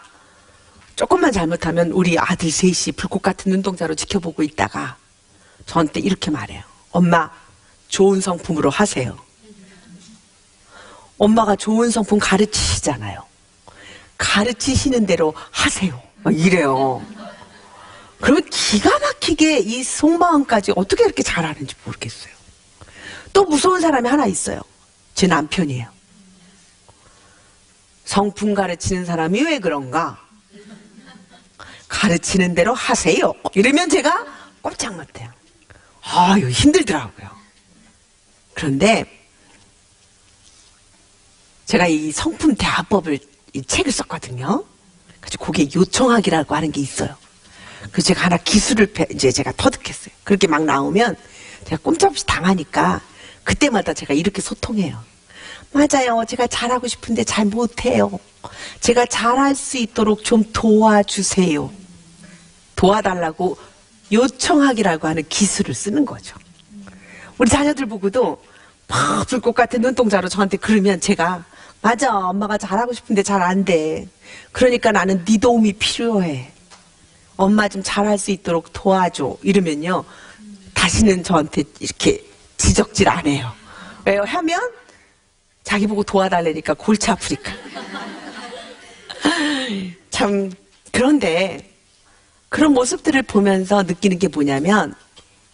[SPEAKER 1] 조금만 잘못하면 우리 아들 셋이 불꽃 같은 눈동자로 지켜보고 있다가 저한테 이렇게 말해요. 엄마, 좋은 성품으로 하세요. 엄마가 좋은 성품 가르치시잖아요. 가르치시는 대로 하세요. 막 이래요. 그러면 기가 막히게 이 속마음까지 어떻게 이렇게 잘하는지 모르겠어요. 또 무서운 사람이 하나 있어요. 제 남편이에요. 성품 가르치는 사람이 왜 그런가? 가르치는 대로 하세요. 이러면 제가 꼼짝 못해요. 이거 힘들더라고요. 그런데 제가 이 성품 대화법을 이 책을 썼거든요. 그래서 거기에 요청하기라고 하는 게 있어요. 그래서 제가 하나 기술을 이제 제가 터득했어요. 그렇게 막 나오면 제가 꼼짝없이 당하니까 그때마다 제가 이렇게 소통해요. 맞아요. 제가 잘하고 싶은데 잘 못해요. 제가 잘할 수 있도록 좀 도와주세요. 도와달라고 요청하기라고 하는 기술을 쓰는 거죠. 우리 자녀들 보고도 막 불꽃 같은 눈동자로 저한테 그러면 제가 맞아. 엄마가 잘하고 싶은데 잘 안 돼. 그러니까 나는 네 도움이 필요해. 엄마 좀 잘할 수 있도록 도와줘. 이러면요. 다시는 저한테 이렇게 지적질 안 해요. 왜요? 하면 자기 보고 도와달라니까 골치 아프니까. 참 그런데 그런 모습들을 보면서 느끼는 게 뭐냐면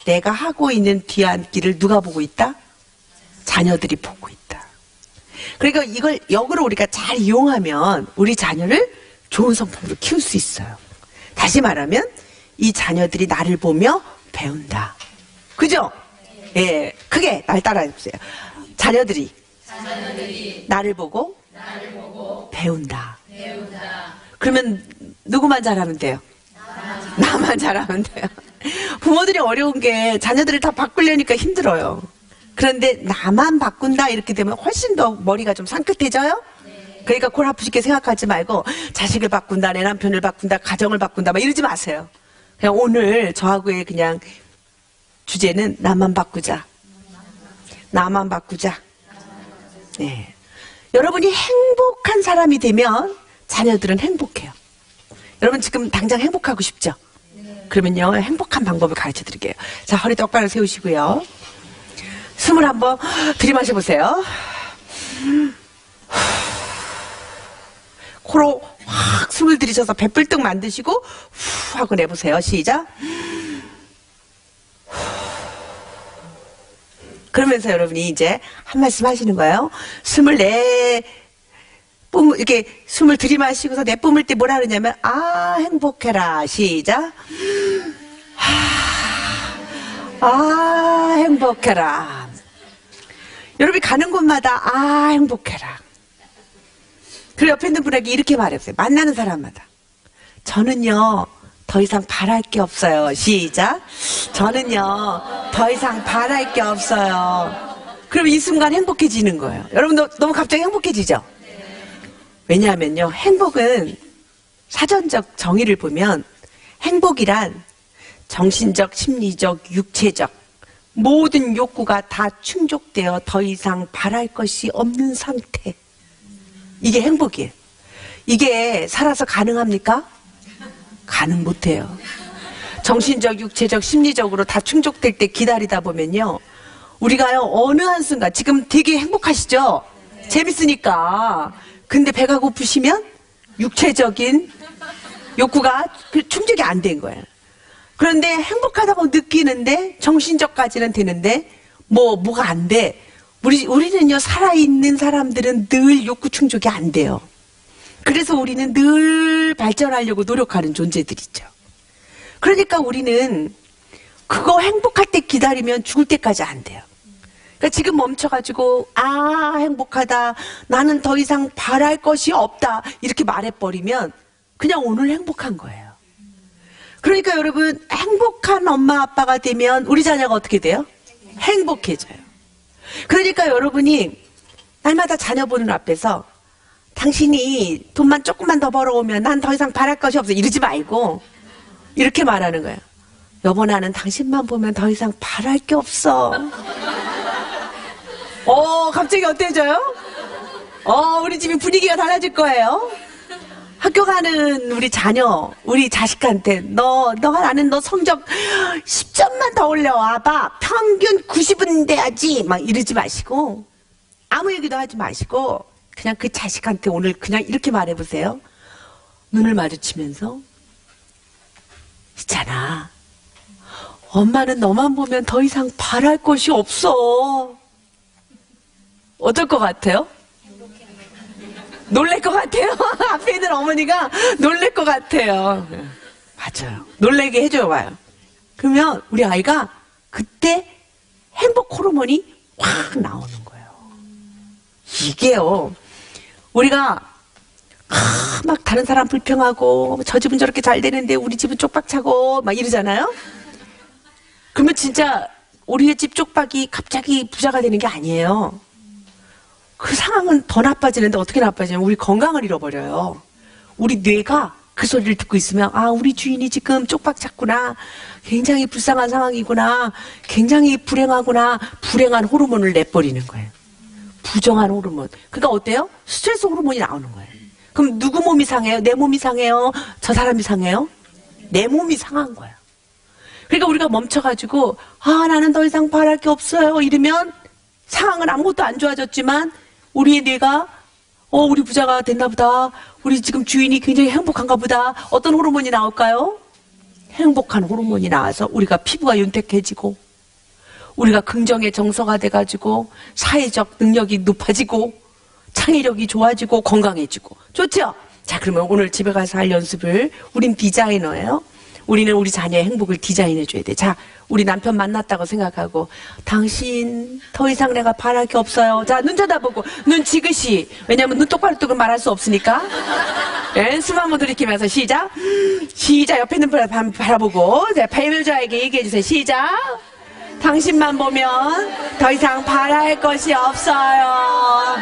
[SPEAKER 1] 내가 하고 있는 뒤안길을 누가 보고 있다? 자녀들이 보고 있다. 그러니까 이걸 역으로 우리가 잘 이용하면 우리 자녀를 좋은 성품으로 키울 수 있어요. 다시 말하면 이 자녀들이 나를 보며 배운다. 그죠? 예, 크게 날 따라해보세요. 자녀들이 나를 보고 배운다. 그러면 누구만 잘하면 돼요? 나만 잘하면 돼요. 부모들이 어려운 게 자녀들을 다 바꾸려니까 힘들어요. 그런데 나만 바꾼다 이렇게 되면 훨씬 더 머리가 좀 상긋해져요? 그러니까 골 아프시게 생각하지 말고 자식을 바꾼다, 내 남편을 바꾼다, 가정을 바꾼다 막 이러지 마세요. 그냥 오늘 저하고의 그냥 주제는 나만 바꾸자. 나만 바꾸자. 네. 여러분이 행복한 사람이 되면 자녀들은 행복해요. 여러분 지금 당장 행복하고 싶죠? 그러면요 행복한 방법을 가르쳐 드릴게요. 자, 허리 똑바로 세우시고요. 숨을 한번 들이마셔 보세요. 코로 확 숨을 들이셔서 배 뿔뚝 만드시고 후 하고 내보세요. 시작. 그러면서 여러분이 이제 한 말씀 하시는 거예요. 이렇게 숨을 들이마시고서 내뿜을 때 뭐라 그러냐면 행복해라. 시작. 행복해라. 여러분이 가는 곳마다 행복해라. 그리고 옆에 있는 분에게 이렇게 말해보세요. 만나는 사람마다 저는요 더 이상 바랄 게 없어요. 시작. 저는요 더 이상 바랄 게 없어요. 그럼 이 순간 행복해지는 거예요. 여러분 너무 갑자기 행복해지죠? 왜냐하면요 행복은 사전적 정의를 보면 행복이란 정신적, 심리적, 육체적 모든 욕구가 다 충족되어 더 이상 바랄 것이 없는 상태. 이게 행복이에요. 이게 살아서 가능합니까? 가능 못해요. 정신적, 육체적, 심리적으로 다 충족될 때 기다리다 보면요 우리가요 어느 한순간 지금 되게 행복하시죠? 재밌으니까. 근데 배가 고프시면 육체적인 욕구가 충족이 안 된 거예요. 그런데 행복하다고 느끼는데 정신적까지는 되는데 뭐가 안 돼. 우리는요 살아있는 사람들은 늘 욕구 충족이 안 돼요. 그래서 우리는 늘 발전하려고 노력하는 존재들이죠. 그러니까 우리는 그거 행복할 때 기다리면 죽을 때까지 안 돼요. 그러니까 지금 멈춰가지고 행복하다, 나는 더 이상 바랄 것이 없다 이렇게 말해버리면 그냥 오늘 행복한 거예요. 그러니까 여러분 행복한 엄마 아빠가 되면 우리 자녀가 어떻게 돼요? 행복해져요. 그러니까 여러분이 날마다 자녀 보는 앞에서 당신이 돈만 조금만 더 벌어오면 난 더 이상 바랄 것이 없어 이러지 말고 이렇게 말하는 거예요. 여보 나는 당신만 보면 더 이상 바랄 게 없어. 갑자기 어때져요? 우리 집이 분위기가 달라질 거예요. 학교 가는 우리 자녀, 우리 자식한테 나는 너 성적 10점만 더 올려와봐. 평균 90은 돼야지. 막 이러지 마시고 아무 얘기도 하지 마시고 그냥 그 자식한테 오늘 그냥 이렇게 말해보세요. 눈을 마주치면서 있잖아. 엄마는 너만 보면 더 이상 바랄 것이 없어. 어떨 것 같아요? 놀랄 것 같아요. 앞에 있는 어머니가 놀랄 것 같아요. 맞아요. 놀래게 해줘요, 봐요. 그러면 우리 아이가 그때 행복 호르몬이 확 나오는 거예요. 이게요, 우리가 막 다른 사람 불평하고 저 집은 저렇게 잘 되는데 우리 집은 쪽박차고 막 이러잖아요. 그러면 진짜 우리의 집 쪽박이 갑자기 부자가 되는 게 아니에요. 그 상황은 더 나빠지는데 어떻게 나빠지냐면 우리 건강을 잃어버려요. 우리 뇌가 그 소리를 듣고 있으면 아, 우리 주인이 지금 쪽박 찼구나, 굉장히 불쌍한 상황이구나, 굉장히 불행하구나, 불행한 호르몬을 내버리는 거예요. 부정한 호르몬. 그러니까 어때요? 스트레스 호르몬이 나오는 거예요. 그럼 누구 몸이 상해요? 내 몸이 상해요? 저 사람이 상해요? 내 몸이 상한 거예요. 그러니까 우리가 멈춰가지고 아, 나는 더 이상 바랄 게 없어요 이러면 상황은 아무것도 안 좋아졌지만 우리의 뇌가 우리 부자가 됐나 보다, 우리 지금 주인이 굉장히 행복한가 보다. 어떤 호르몬이 나올까요? 행복한 호르몬이 나와서 우리가 피부가 윤택해지고 우리가 긍정의 정서가 돼가지고 사회적 능력이 높아지고 창의력이 좋아지고 건강해지고 좋죠? 자, 그러면 오늘 집에 가서 할 연습을, 우린 디자이너예요. 우리는 우리 자녀의 행복을 디자인해줘야 돼. 자, 우리 남편 만났다고 생각하고 당신 더 이상 내가 바랄 게 없어요. 자, 눈 쳐다보고 눈 지그시. 왜냐면 눈 똑바로 뜨고 말할 수 없으니까. 예, 숨 한번 들이키면서 시작. 시작. 옆에 눈 바라보고 자, 배우자에게 얘기해주세요. 시작. 당신만 보면 더 이상 바랄 것이 없어요.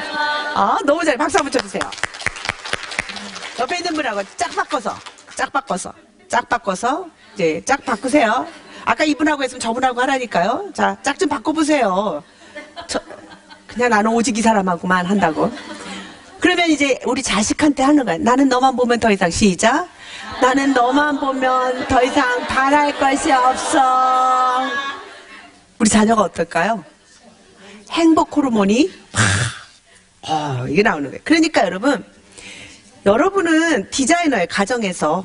[SPEAKER 1] 너무 잘해. 박수 한번 쳐주세요. 옆에 있는 분하고 짝 바꿔서 이제 짝 바꾸세요. 아까 이분하고 했으면 저분하고 하라니까요. 자, 짝 좀 바꿔보세요. 그냥 나는 오직 이 사람하고만 한다고. 그러면 이제 우리 자식한테 하는 거야. 나는 너만 보면 더 이상, 시작. 나는 너만 보면 더 이상 바랄 것이 없어. 우리 자녀가 어떨까요? 행복 호르몬이 이게 나오는 거예요. 그러니까 여러분은 디자이너의 가정에서,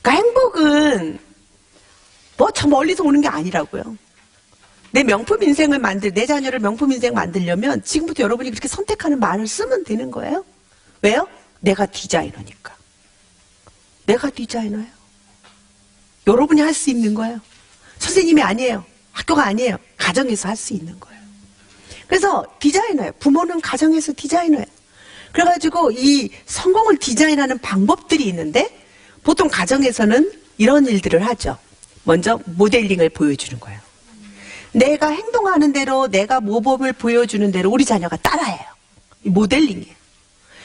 [SPEAKER 1] 그러니까 행복은 뭐 저 멀리서 오는 게 아니라고요. 내 명품 인생을 내 자녀를 명품 인생 만들려면 지금부터 여러분이 그렇게 선택하는 말을 쓰면 되는 거예요. 왜요? 내가 디자이너니까. 내가 디자이너예요. 여러분이 할 수 있는 거예요. 선생님이 아니에요. 학교가 아니에요. 가정에서 할 수 있는 거예요. 그래서 디자이너예요. 부모는 가정에서 디자이너예요. 그래가지고 이 성공을 디자인하는 방법들이 있는데 보통 가정에서는 이런 일들을 하죠. 먼저 모델링을 보여주는 거예요. 내가 행동하는 대로, 내가 모범을 보여주는 대로 우리 자녀가 따라해요. 이 모델링이에요.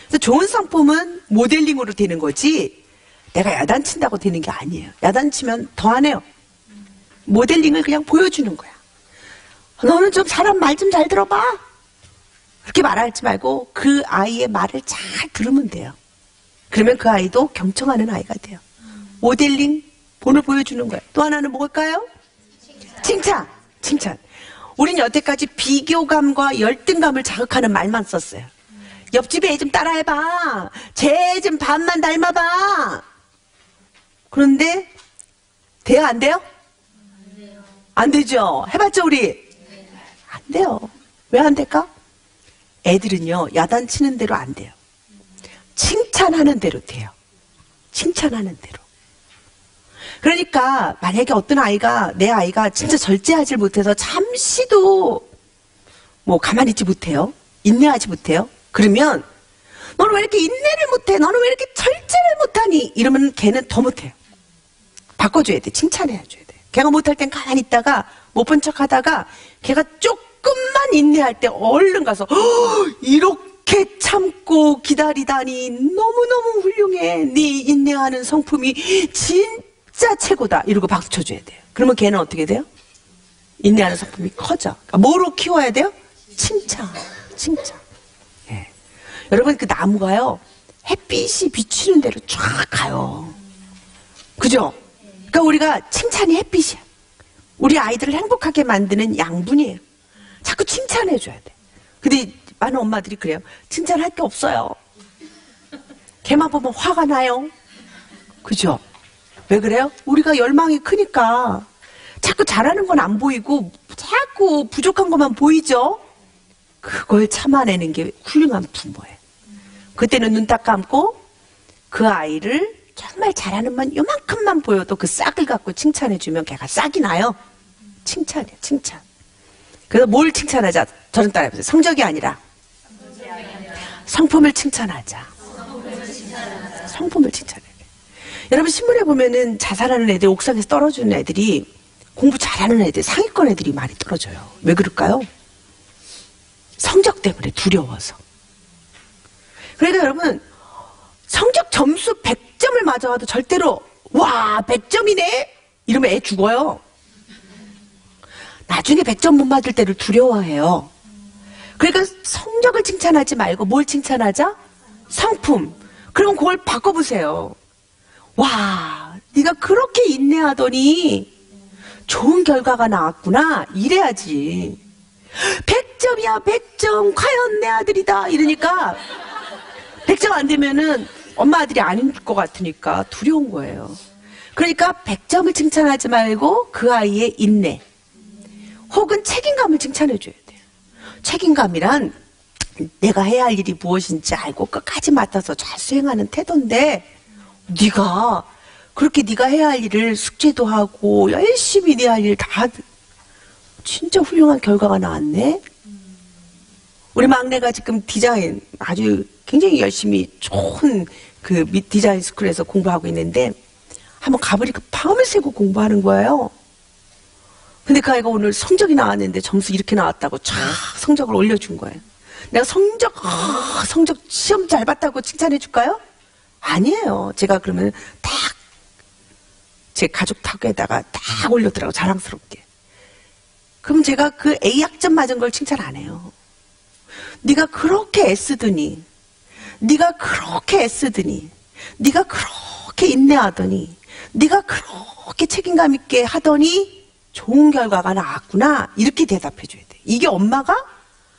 [SPEAKER 1] 그래서 좋은 상품은 모델링으로 되는 거지 내가 야단친다고 되는 게 아니에요. 야단치면 더 안 해요. 모델링을 그냥 보여주는 거야. 너는 좀 사람 말 좀 잘 들어봐. 그렇게 말하지 말고 그 아이의 말을 잘 들으면 돼요. 그러면 그 아이도 경청하는 아이가 돼요. 모델링, 본을 보여주는 거예요. 또 하나는 뭘까요? 칭찬. 우린 여태까지 비교감과 열등감을 자극하는 말만 썼어요. 옆집 애 좀 따라해봐. 쟤 좀 반만 닮아봐. 그런데 돼요, 안 돼요? 안 되죠. 해봤죠, 우리? 안 돼요. 왜 안 될까? 애들은요, 야단치는 대로 안 돼요. 칭찬하는 대로 돼요. 칭찬하는 대로. 그러니까 만약에 어떤 아이가, 내 아이가 진짜 절제하지 못해서 잠시도 뭐 가만히 있지 못해요. 인내하지 못해요. 그러면 너는 왜 이렇게 인내를 못해? 너는 왜 이렇게 절제를 못하니? 이러면 걔는 더 못해요. 바꿔줘야 돼. 칭찬해줘야 돼. 걔가 못할 땐 가만히 있다가 못 본 척 하다가 걔가 조금만 인내할 때 얼른 가서 이렇게 참고 기다리다니 너무너무 훌륭해. 네 인내하는 성품이 진짜 최고다. 이러고 박수 쳐줘야 돼요. 그러면 걔는 어떻게 돼요? 인내하는 성품이 커져. 그러니까 뭐로 키워야 돼요? 칭찬. 예. 여러분, 그 나무가요, 햇빛이 비치는 대로 쫙 가요. 그죠? 그러니까 우리가 칭찬이 햇빛이야. 우리 아이들을 행복하게 만드는 양분이에요. 자꾸 칭찬해줘야 돼. 근데 많은 엄마들이 그래요. 칭찬할 게 없어요. 걔만 보면 화가 나요. 그죠? 왜 그래요? 우리가 열망이 크니까 자꾸 잘하는 건 안 보이고 자꾸 부족한 것만 보이죠? 그걸 참아내는 게 훌륭한 부모예요. 그때는 눈 딱 감고 그 아이를 정말 잘하는만 요만큼만 보여도 그 싹을 갖고 칭찬해주면 걔가 싹이 나요. 칭찬이야, 칭찬. 그래서 뭘 칭찬하자? 저는 따라해보세요. 성적이 아니라 성품을 칭찬하자. 성품을 칭찬해야 돼. 여러분 신문에 보면은 자살하는 애들, 옥상에서 떨어지는 애들이 공부 잘하는 애들, 상위권 애들이 많이 떨어져요. 왜 그럴까요? 성적 때문에 두려워서. 그러니까 여러분 성적 점수 100점을 맞아와도 절대로 와 100점이네 이러면 애 죽어요. 나중에 100점 못 맞을 때를 두려워해요. 그러니까 성적을 칭찬하지 말고 뭘 칭찬하자? 성품. 그럼 그걸 바꿔보세요. 와 네가 그렇게 인내하더니 좋은 결과가 나왔구나 이래야지. 100점이야 100점 과연 내 아들이다 이러니까 100점 안 되면은 엄마 아들이 아닌 것 같으니까 두려운 거예요. 그러니까 100점을 칭찬하지 말고 그 아이의 인내 혹은 책임감을 칭찬해 줘야 돼요. 책임감이란 내가 해야 할 일이 무엇인지 알고 끝까지 맡아서 잘 수행하는 태도인데 네가 그렇게 네가 해야 할 일을 숙제도 하고 열심히 네 할 일 다 진짜 훌륭한 결과가 나왔네. 우리 막내가 지금 디자인 아주 굉장히 열심히 좋은 그 디자인 스쿨에서 공부하고 있는데 한번 가보니까 밤을 새고 공부하는 거예요. 근데 그 아이가 오늘 성적이 나왔는데 점수 이렇게 나왔다고 쫙 성적을 올려준 거예요. 내가 성적 시험 잘 봤다고 칭찬해 줄까요? 아니에요. 제가 그러면 딱 제 가족 탁에다가 딱 올려더라고 자랑스럽게. 그럼 제가 그 A 학점 맞은 걸 칭찬 안 해요. 네가 그렇게 애쓰더니 네가 그렇게 애쓰더니 네가 그렇게 인내하더니 네가 그렇게 책임감 있게 하더니 좋은 결과가 나왔구나 이렇게 대답해 줘야 돼. 이게 엄마가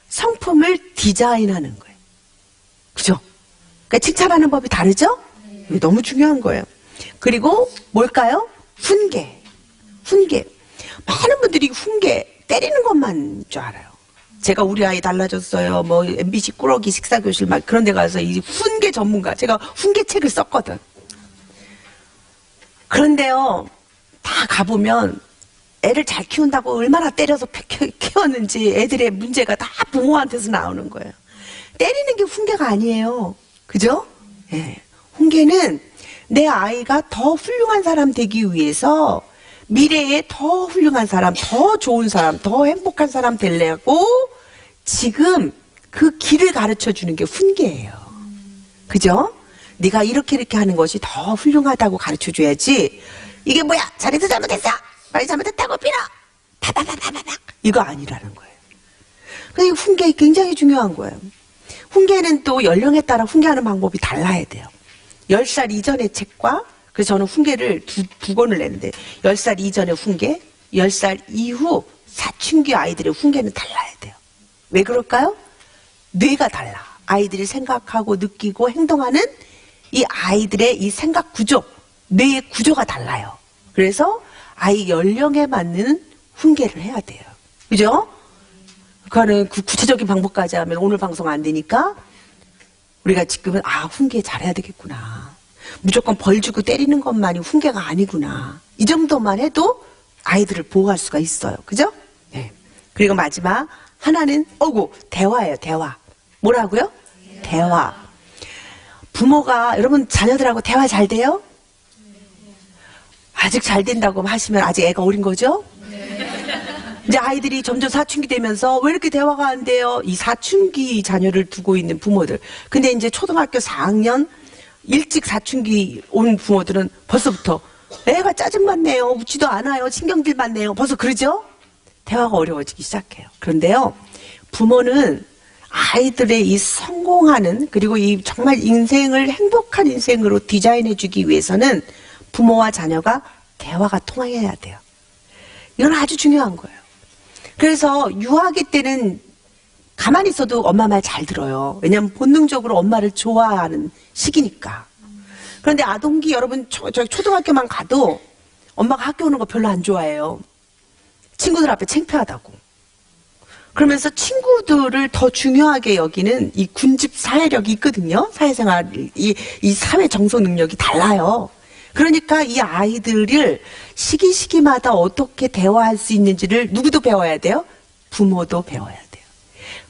[SPEAKER 1] 성품을 디자인하는 거예요. 그죠? 그러니까 칭찬하는 법이 다르죠? 이게 너무 중요한 거예요. 그리고 뭘까요? 훈계. 많은 분들이 훈계 때리는 것만 줄 알아요. 제가 우리 아이 달라졌어요. 뭐 MBC 꾸러기 식사교실 막 그런 데 가서 이 훈계 전문가 제가 훈계책을 썼거든. 그런데요 다 가보면 애를 잘 키운다고 얼마나 때려서 키웠는지 애들의 문제가 다 부모한테서 나오는 거예요. 때리는 게 훈계가 아니에요. 그죠? 네. 훈계는 내 아이가 더 훌륭한 사람 되기 위해서 미래에 더 훌륭한 사람, 더 좋은 사람, 더 행복한 사람 되려고 지금 그 길을 가르쳐 주는 게 훈계예요. 그죠? 네가 이렇게 하는 것이 더 훌륭하다고 가르쳐 줘야지 이게 뭐야 잘해서 잘못했어 말이 잘못했다고 빌어 파파파파파파 이거 아니라는 거예요. 그래서 훈계 굉장히 중요한 거예요. 훈계는 또 연령에 따라 훈계하는 방법이 달라야 돼요. 10살 이전의 책과 그래서 저는 훈계를 두 권을 내는데 10살 이전의 훈계, 10살 이후 사춘기 아이들의 훈계는 달라야 돼요. 왜 그럴까요? 뇌가 달라. 아이들이 생각하고 느끼고 행동하는 이 아이들의 이 생각 구조, 뇌의 구조가 달라요. 그래서 아이 연령에 맞는 훈계를 해야 돼요. 그죠? 그거는 그 구체적인 방법까지 하면 오늘 방송 안 되니까 우리가 지금은 훈계 잘해야 되겠구나. 무조건 벌 주고 때리는 것만이 훈계가 아니구나. 이 정도만 해도 아이들을 보호할 수가 있어요. 그죠? 네. 그리고 마지막 하나는 대화예요. 대화. 뭐라고요? 대화. 부모가 여러분 자녀들하고 대화 잘 돼요? 아직 잘 된다고 하시면 아직 애가 어린 거죠? 이제 아이들이 점점 사춘기 되면서 왜 이렇게 대화가 안 돼요? 이 사춘기 자녀를 두고 있는 부모들. 근데 이제 초등학교 4학년 일찍 사춘기 온 부모들은 벌써부터 애가 짜증만 내요. 웃지도 않아요. 신경질 많네요. 벌써 그러죠? 대화가 어려워지기 시작해요. 그런데요, 부모는 아이들의 이 성공하는 그리고 이 정말 인생을 행복한 인생으로 디자인해 주기 위해서는 부모와 자녀가 대화가 통해야 돼요. 이건 아주 중요한 거예요. 그래서 유아기 때는 가만히 있어도 엄마 말 잘 들어요. 왜냐하면 본능적으로 엄마를 좋아하는 시기니까. 그런데 아동기 여러분 초등학교만 가도 엄마가 학교 오는 거 별로 안 좋아해요. 친구들 앞에 창피하다고. 그러면서 친구들을 더 중요하게 여기는 이 군집 사회력이 있거든요. 사회생활, 이 사회 정서 능력이 달라요. 그러니까 이 아이들을 시기마다 어떻게 대화할 수 있는지를 누구도 배워야 돼요? 부모도 배워야 돼요.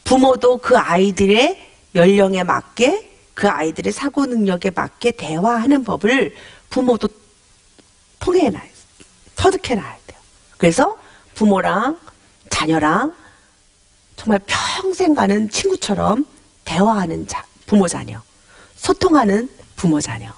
[SPEAKER 1] 부모도 그 아이들의 연령에 맞게, 그 아이들의 사고 능력에 맞게 대화하는 법을 부모도 터득해놔야 돼요. 그래서 부모랑 자녀랑 정말 평생 가는 친구처럼 대화하는 부모 자녀, 소통하는 부모 자녀.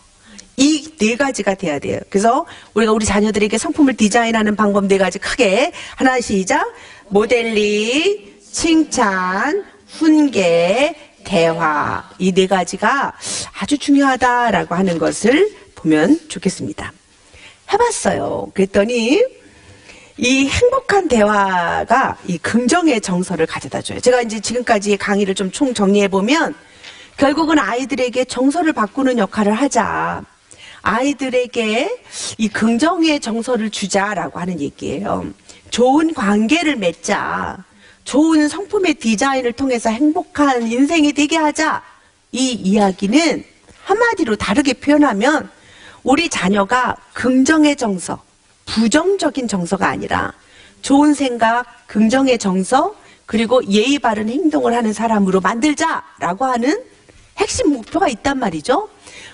[SPEAKER 1] 이 네 가지가 돼야 돼요. 그래서 우리가 우리 자녀들에게 상품을 디자인하는 방법 네 가지 크게 하나 시작. 모델링, 칭찬, 훈계, 대화. 이 네 가지가 아주 중요하다라고 하는 것을 보면 좋겠습니다. 해봤어요. 그랬더니 이 행복한 대화가 이 긍정의 정서를 가져다 줘요. 제가 이제 지금까지 강의를 좀 총 정리해 보면 결국은 아이들에게 정서를 바꾸는 역할을 하자. 아이들에게 이 긍정의 정서를 주자라고 하는 얘기예요. 좋은 관계를 맺자. 좋은 성품의 디자인을 통해서 행복한 인생이 되게 하자. 이 이야기는 한마디로 다르게 표현하면 우리 자녀가 긍정의 정서, 부정적인 정서가 아니라 좋은 생각, 긍정의 정서, 그리고 예의 바른 행동을 하는 사람으로 만들자라고 하는 핵심 목표가 있단 말이죠.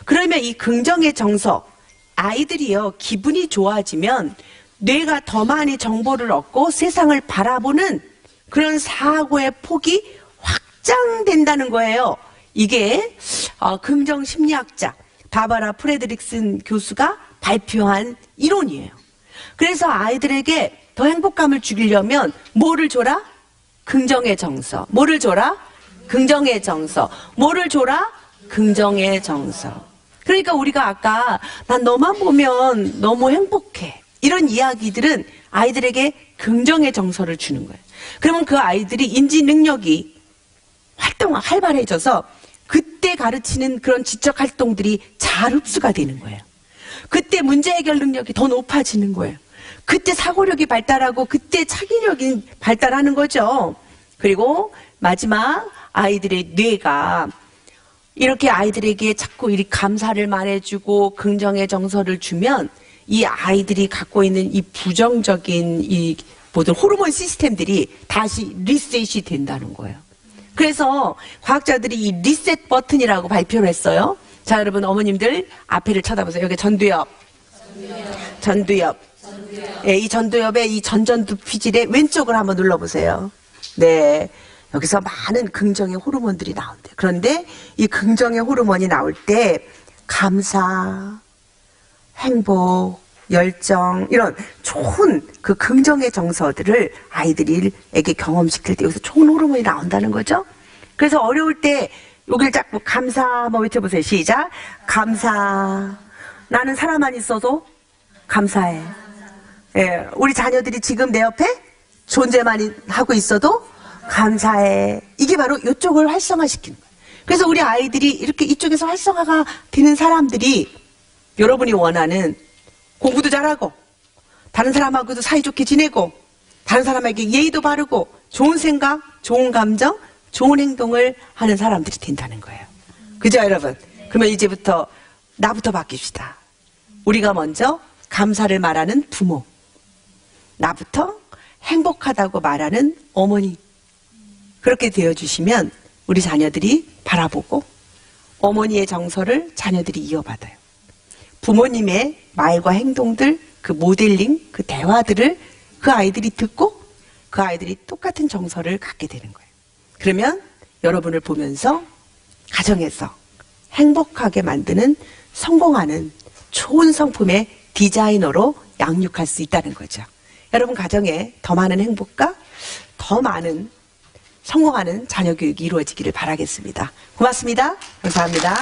[SPEAKER 1] 그러면 이 긍정의 정서, 아이들이요, 기분이 좋아지면 뇌가 더 많이 정보를 얻고 세상을 바라보는 그런 사고의 폭이 확장된다는 거예요. 이게 긍정 심리학자 바바라 프레드릭슨 교수가 발표한 이론이에요. 그래서 아이들에게 더 행복감을 주려면 뭐를 줘라? 긍정의 정서. 뭐를 줘라? 긍정의 정서. 뭐를 줘라? 긍정의 정서. 그러니까 우리가 아까 난 너만 보면 너무 행복해. 이런 이야기들은 아이들에게 긍정의 정서를 주는 거예요. 그러면 그 아이들이 인지 능력이 활발해져서 그때 가르치는 그런 지적 활동들이 잘 흡수가 되는 거예요. 그때 문제 해결 능력이 더 높아지는 거예요. 그때 사고력이 발달하고 그때 창의력이 발달하는 거죠. 그리고 마지막 아이들의 뇌가 이렇게 아이들에게 자꾸 이렇게 감사를 말해주고 긍정의 정서를 주면 이 아이들이 갖고 있는 이 부정적인 이 모든 호르몬 시스템들이 다시 리셋이 된다는 거예요. 그래서 과학자들이 이 리셋 버튼이라고 발표를 했어요. 자, 여러분 어머님들 앞에를 쳐다보세요. 여기 전두엽. 예, 이 전두엽의 이 전두피질의 왼쪽을 한번 눌러보세요. 네. 여기서 많은 긍정의 호르몬들이 나온대요. 그런데 이 긍정의 호르몬이 나올 때 감사, 행복, 열정 이런 좋은 그 긍정의 정서들을 아이들에게 경험시킬 때 여기서 좋은 호르몬이 나온다는 거죠. 그래서 어려울 때 여기를 자꾸 감사 한번 외쳐보세요. 시작. 감사. 나는 사람만 있어도 감사해. 예, 우리 자녀들이 지금 내 옆에 존재만 하고 있어도 감사해. 이게 바로 이쪽을 활성화시키는 거예요. 그래서 우리 아이들이 이렇게 이쪽에서 활성화가 되는 사람들이 여러분이 원하는 공부도 잘하고 다른 사람하고도 사이좋게 지내고 다른 사람에게 예의도 바르고 좋은 생각, 좋은 감정, 좋은 행동을 하는 사람들이 된다는 거예요. 그죠, 여러분? 그러면 이제부터 나부터 바뀝시다. 우리가 먼저 감사를 말하는 부모, 나부터 행복하다고 말하는 어머니. 그렇게 되어주시면 우리 자녀들이 바라보고 어머니의 정서를 자녀들이 이어받아요. 부모님의 말과 행동들, 그 모델링, 그 대화들을 그 아이들이 듣고 그 아이들이 똑같은 정서를 갖게 되는 거예요. 그러면 여러분을 보면서 가정에서 행복하게 만드는 성공하는 좋은 성품의 디자이너로 양육할 수 있다는 거죠. 여러분 가정에 더 많은 행복과 더 많은 성공하는 자녀 교육이 이루어지기를 바라겠습니다. 고맙습니다. 감사합니다.